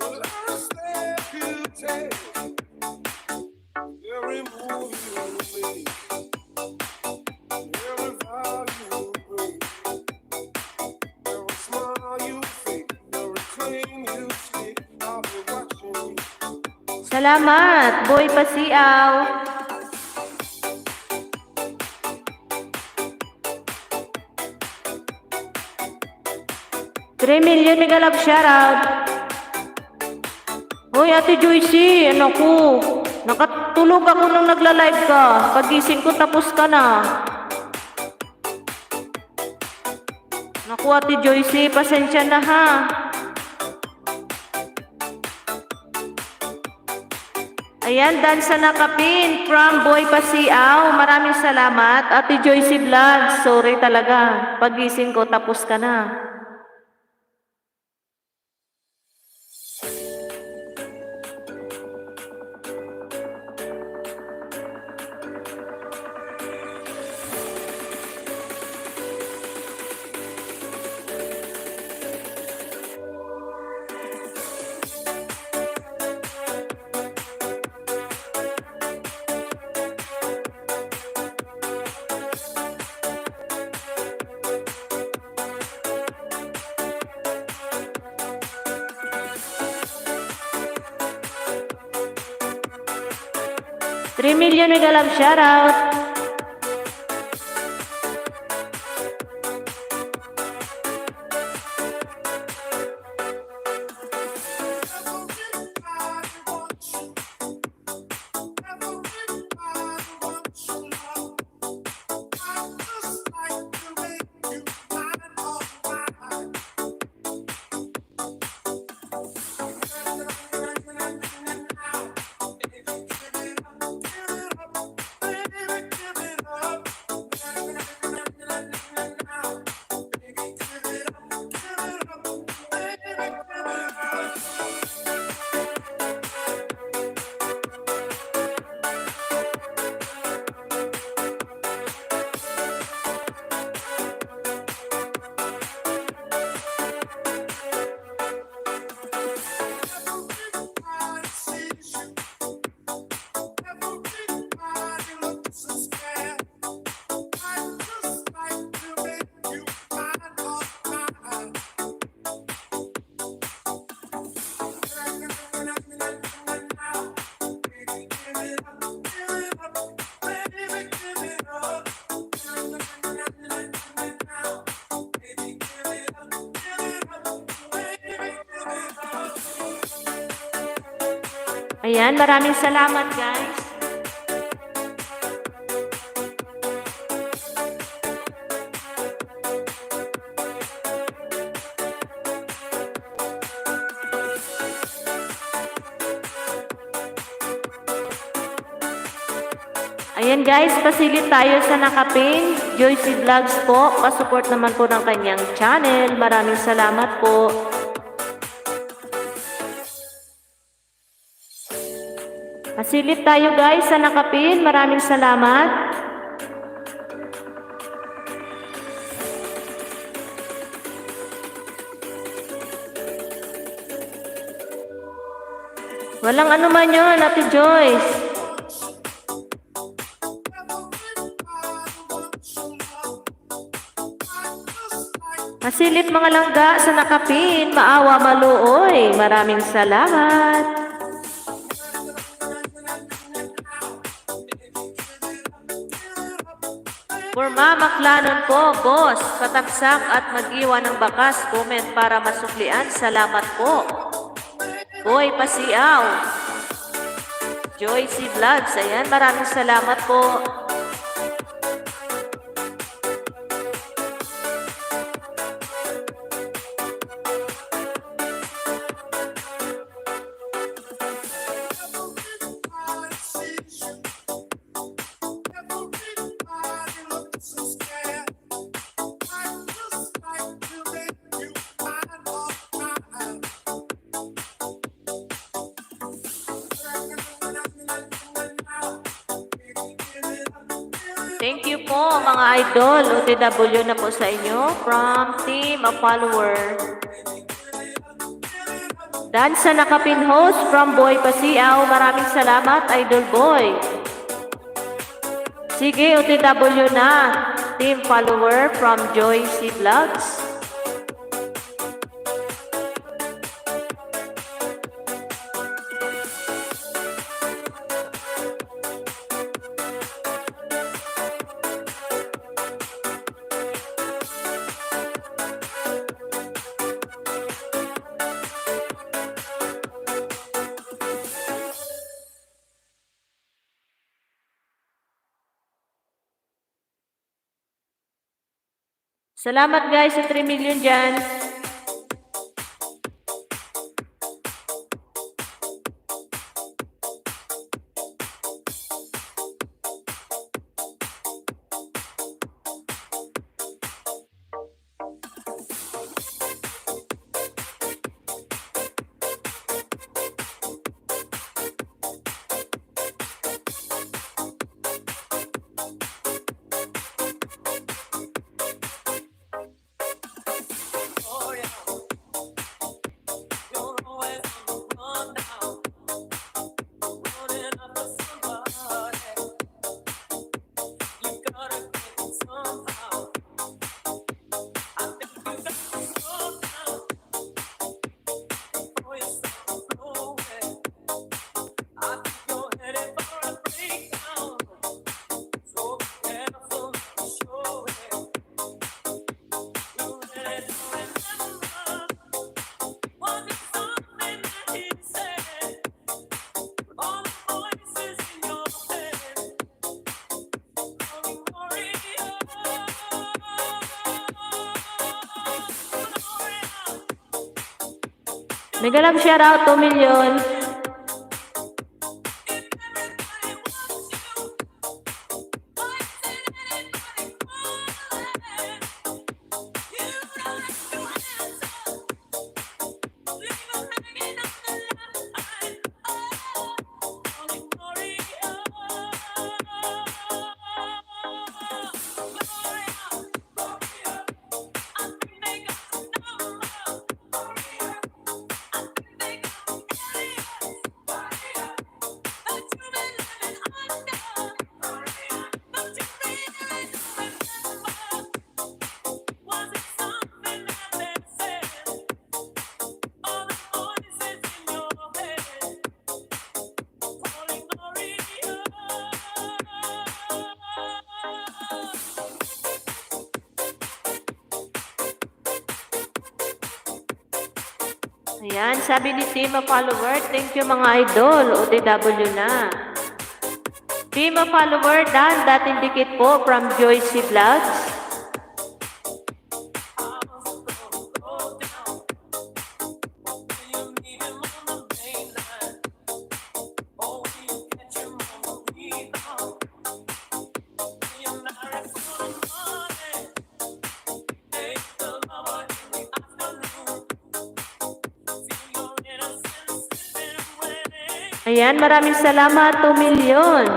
with every step you take. Every move you make, every vow you break, every smile you fake, every claim you take, I'll be watching you. Salamat, Boy Pasiaw. $3 million mega love shoutout. Hoy, Ate Joycey, ano ko? Nakatulog ako nung nagla-live ka. Pagising ko, tapos ka na. Naku, Ate Joycey, pasensya na ha. Ayan, dansa na kapin from Boy Pasiaw. Maraming salamat. Ate Joycey Vlog, sorry talaga. Pagising ko, tapos ka na. $3 million mega love shoutout. Ayan, maraming salamat guys. Ayan guys, pasilip tayo sa nakapin. Joycey Vlogs po. Pasupport naman po ng kanyang channel. Maraming salamat po. Pasilip tayo guys sa nakapin. Maraming salamat. Walang anuman yun, Ate Joyce. Masilip mga langga sa nakapin, maawa maluoy. Maraming salamat. Forma Maklanon po, boss. Pataksak at mag-iwan ng bakas. Comment para masuklian. Salamat po. Boy Pasiaw. Joycey Vlogs. Ayan, maraming salamat po. Thank you po mga idol. OTW na po sa inyo from Team a Follower. Dance sa nakapin host from Boy Pasiaw. Maraming salamat, Idol Boy. Sige, OTW na. Team Follower from Joycey Vlogs. Salamat guys sa 3 million dyan. Mega love shout out 2 million. Ayan, sabi ni Team of Follower, thank you mga idol, OTW na. Team of Follower, Dan, dating dikit po from Joycey Vlogs. Ayan, maraming salamat, 2 million.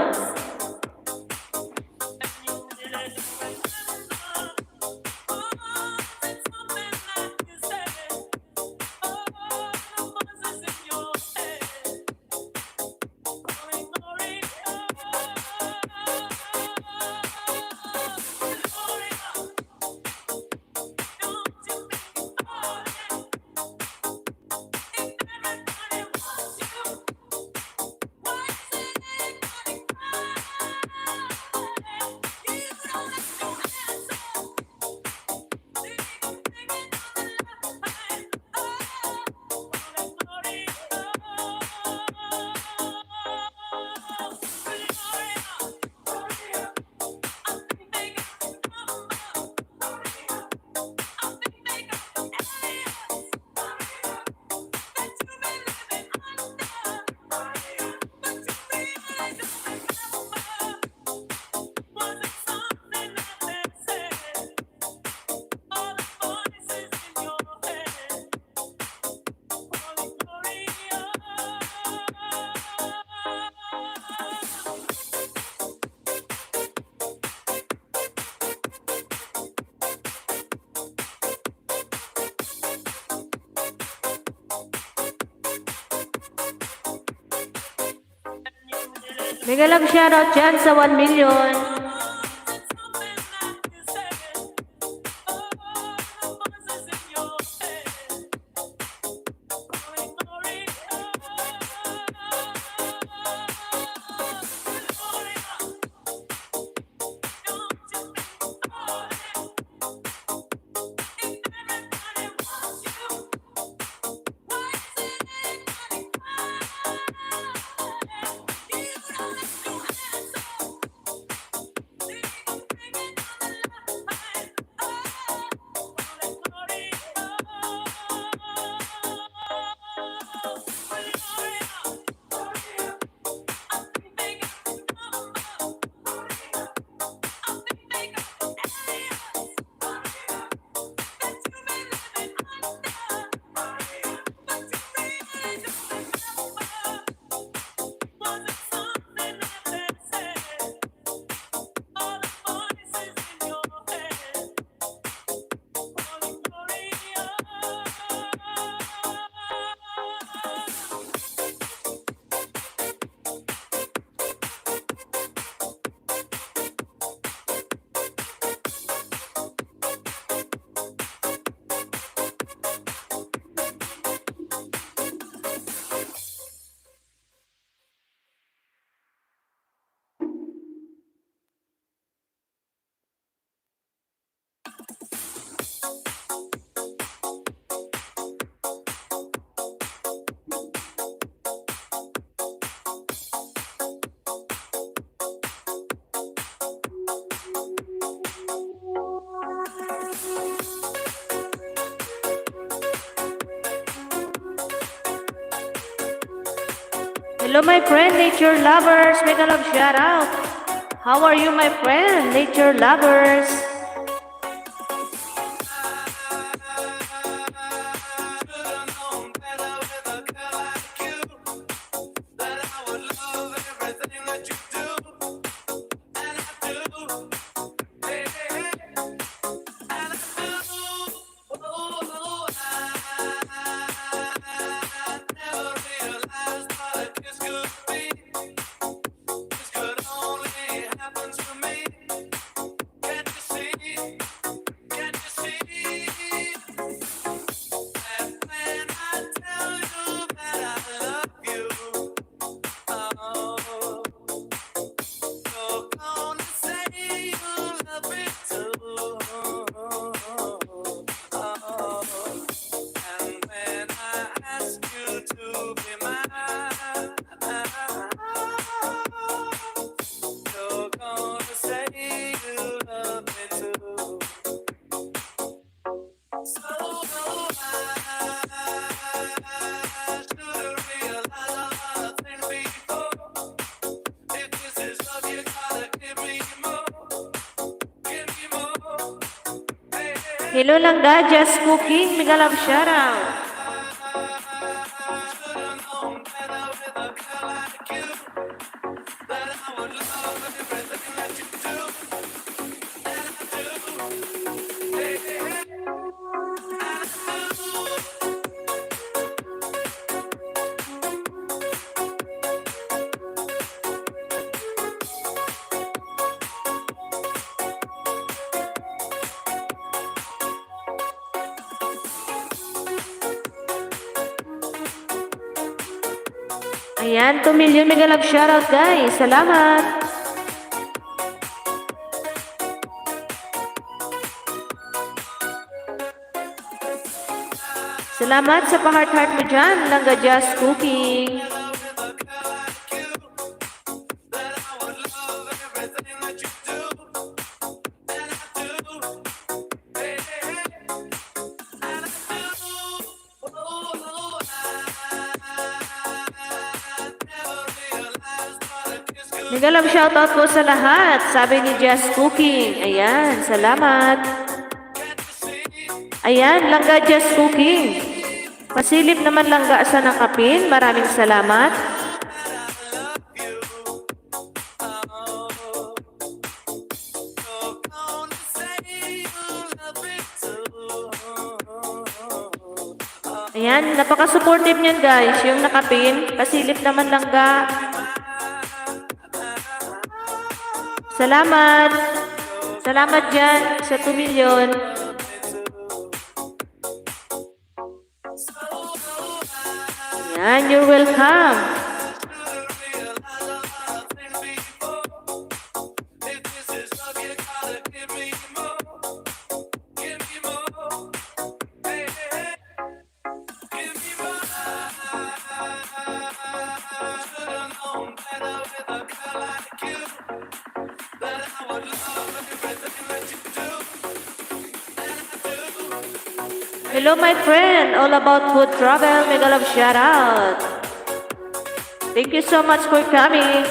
Mega love shoutout dyan sa 1 million. Hello, my friend, nature lovers. Mega love shout out. How are you, my friend, nature lovers? Hello Langga, just cooking. Mega love shout out. Ayan, 2 million mega love shoutout guys. Salamat. Salamat sa pa-heart-heart mo dyan, Langga Just Cooking. Mega love shoutout po sa lahat, sabi ni Just Cooking. Ayan, salamat. Ayan, Langga Just Cooking. Pasilip naman langga sa nakapin. Maraming salamat. Ayan, napaka-supportive niyan guys. Yung nakapin, pasilip naman langga. Salamat. Salamat dyan sa 2 million. Ayan, you're welcome. Hello my friend, all about food travel, mega love shout out. Thank you so much for coming.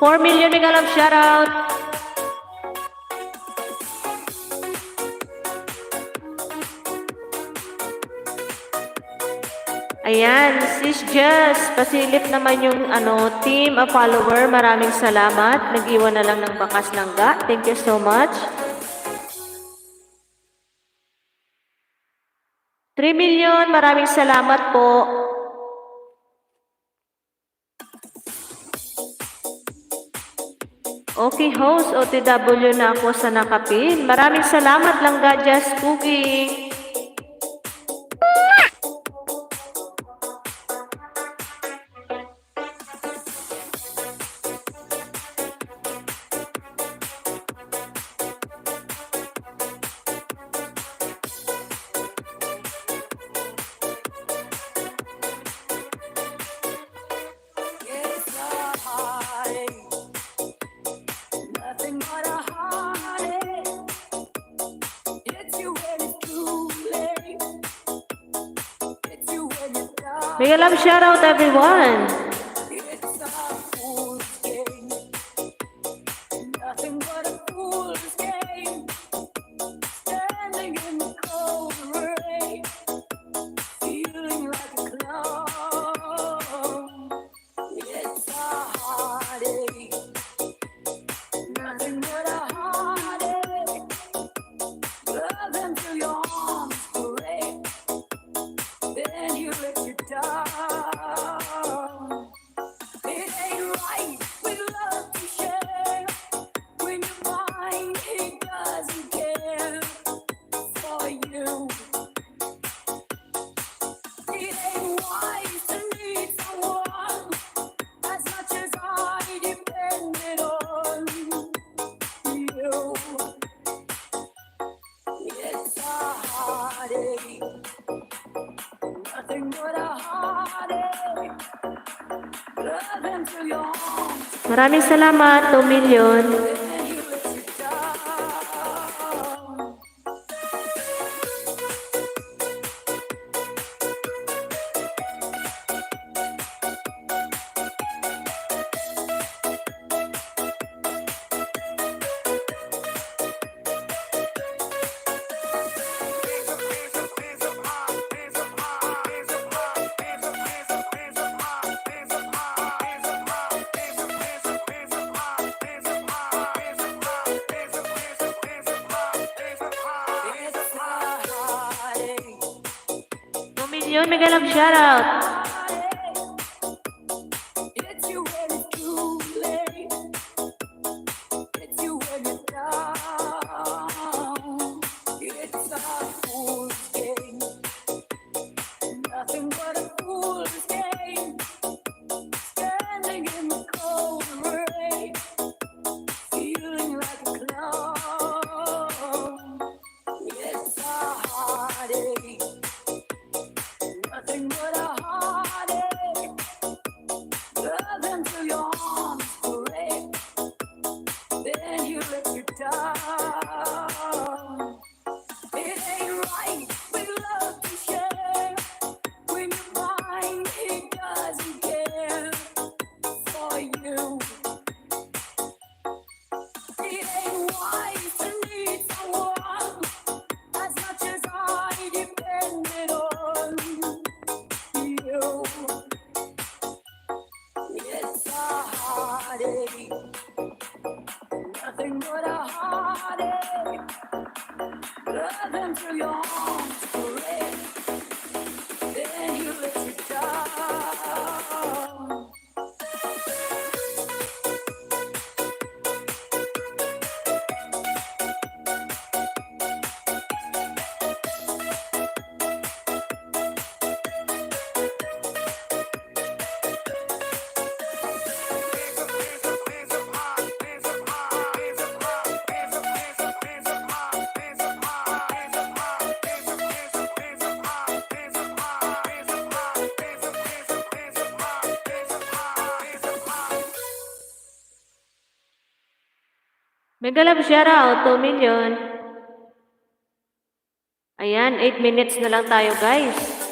$4 million mega love shout out. Ayan, sis Jess, pasilip naman yung team, a follower. Maraming salamat. Nag-iwan na lang ng bakas langga. Thank you so much. 3 million, maraming salamat po. Okay, host, OTW na ako sa nakapin. Maraming salamat langga, Just Cooking. Mega love shout out everyone. Maraming salamat, 2 million. Yun, mega love shoutout. day. Nothing but a heartache. Love through your arms parade. Then you let it down. Mega love shoutout, 2 million. Ayan, 8 minutes na lang tayo, guys.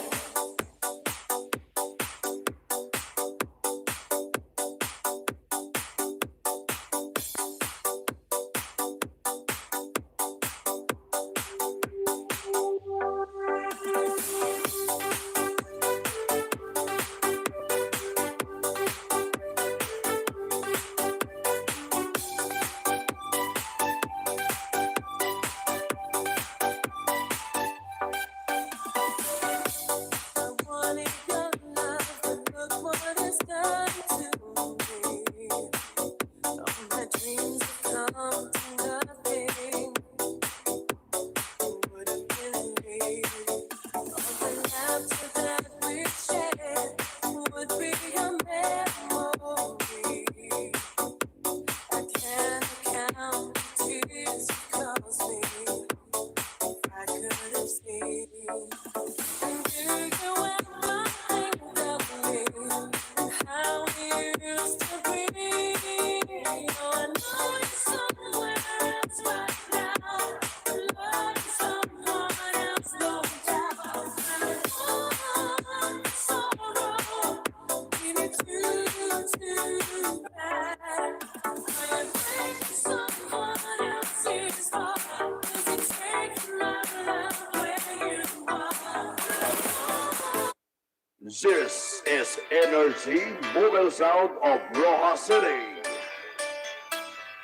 This is Energy Mobile Sound of Rojas City.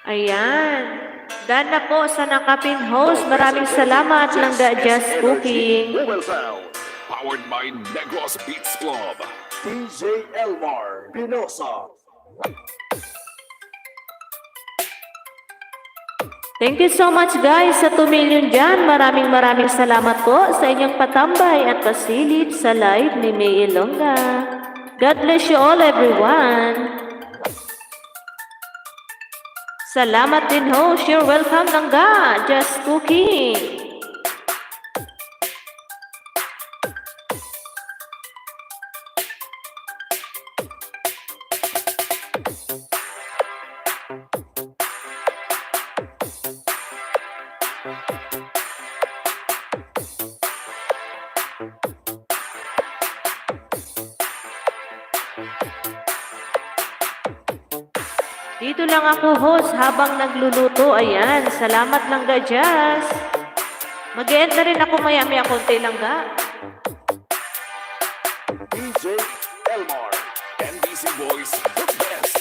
Ayan. Dan na po sa nakapin host. Maraming salamat lang da Just Cooking. Mobile Sound. Powered by Negros Beats Club. DJ Elmar Pinosa. Thank you so much guys sa 2 million dyan. Maraming salamat po sa inyong patambay at pasilip sa live ni May Ilongga. God bless you all everyone. Salamat din host. You're welcome langga. Just Cooking. Dito lang ako host habang nagluluto. Ayan, salamat lang ga Jazz. Mag-e-end na rin ako maya-maya konti lang ga. DJ Elmar. NBC Boys, the best.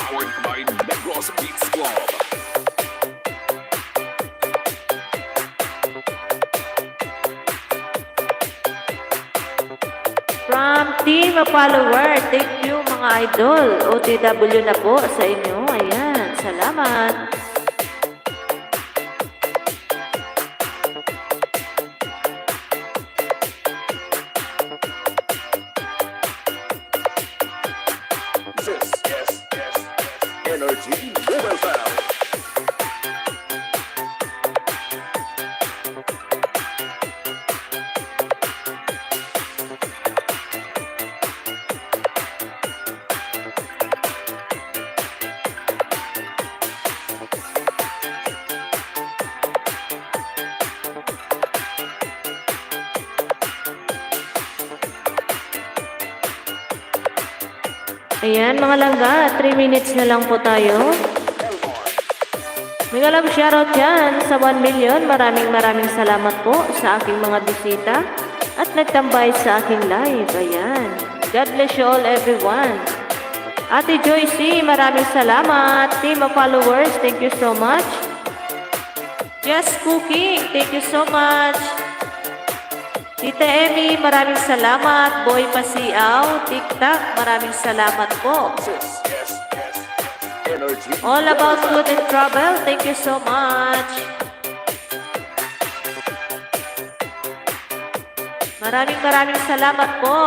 Powered by Negros Beats Club. From Team Follower, thank you mga idol. OTW na po sa inyo. Ayan, salamat. This is Energy Mobile Sound. Ayan mga langga, 3 minutes na lang po tayo. Mega love shoutout dyan sa 1 million. Maraming salamat po sa aking mga bisita at nagtambay sa aking live. Ayan. God bless you all everyone. Ate Joycey, maraming salamat. Team of followers, thank you so much. Just Cooking, thank you so much. Tita Emmy, maraming salamat. Boy Pasiaw, TikTok, maraming salamat po. Yes, yes, yes. Energy. All about food and travel, thank you so much. Maraming salamat po.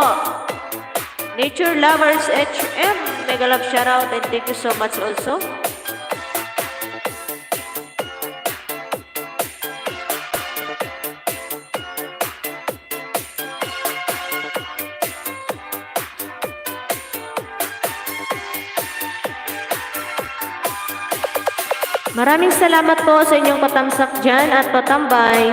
Nature Lovers HM, mega love shoutout and thank you so much also. Maraming salamat po sa inyong patamsak dyan at patambay.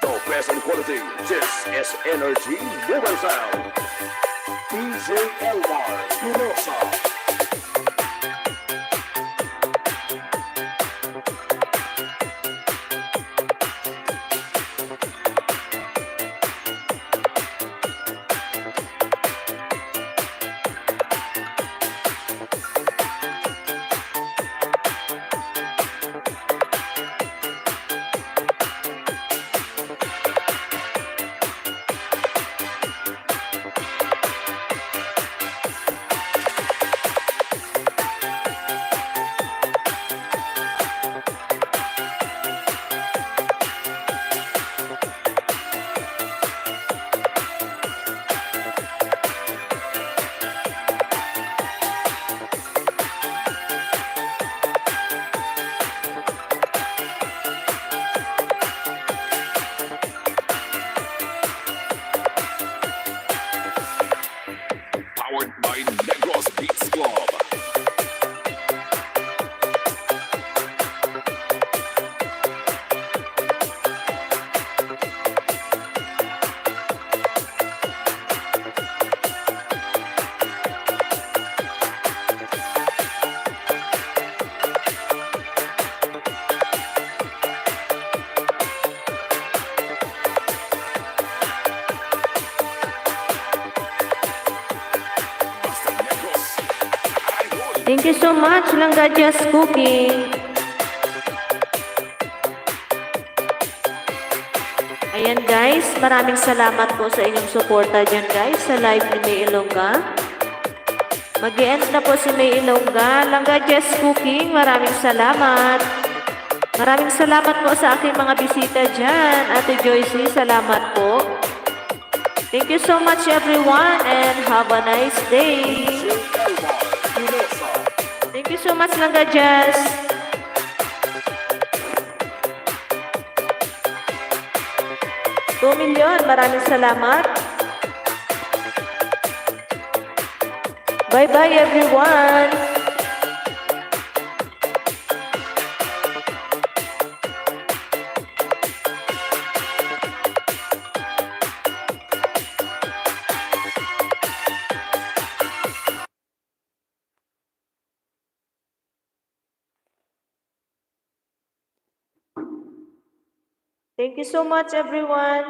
The best in quality. This is Energy Mobile Sound. DJ Elmar Munosa. Powered by Negros Beats Club. Basta Negros. Idol. Thank you so much, Langga Just Cooking. Ayan guys, maraming salamat po sa inyong suporta dyan guys sa live ni May Ilongga. Mag-i-end na po si May Ilongga. Langga Just Cooking, maraming salamat. Maraming salamat po sa aking mga bisita dyan. Ate Joycey, salamat po. Thank you so much everyone and have a nice day. DJ Elmar Munosa. Thank you so much Langga Just. $2 million, maraming salamat. Bye-bye everyone. Thank you so much everyone.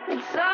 And so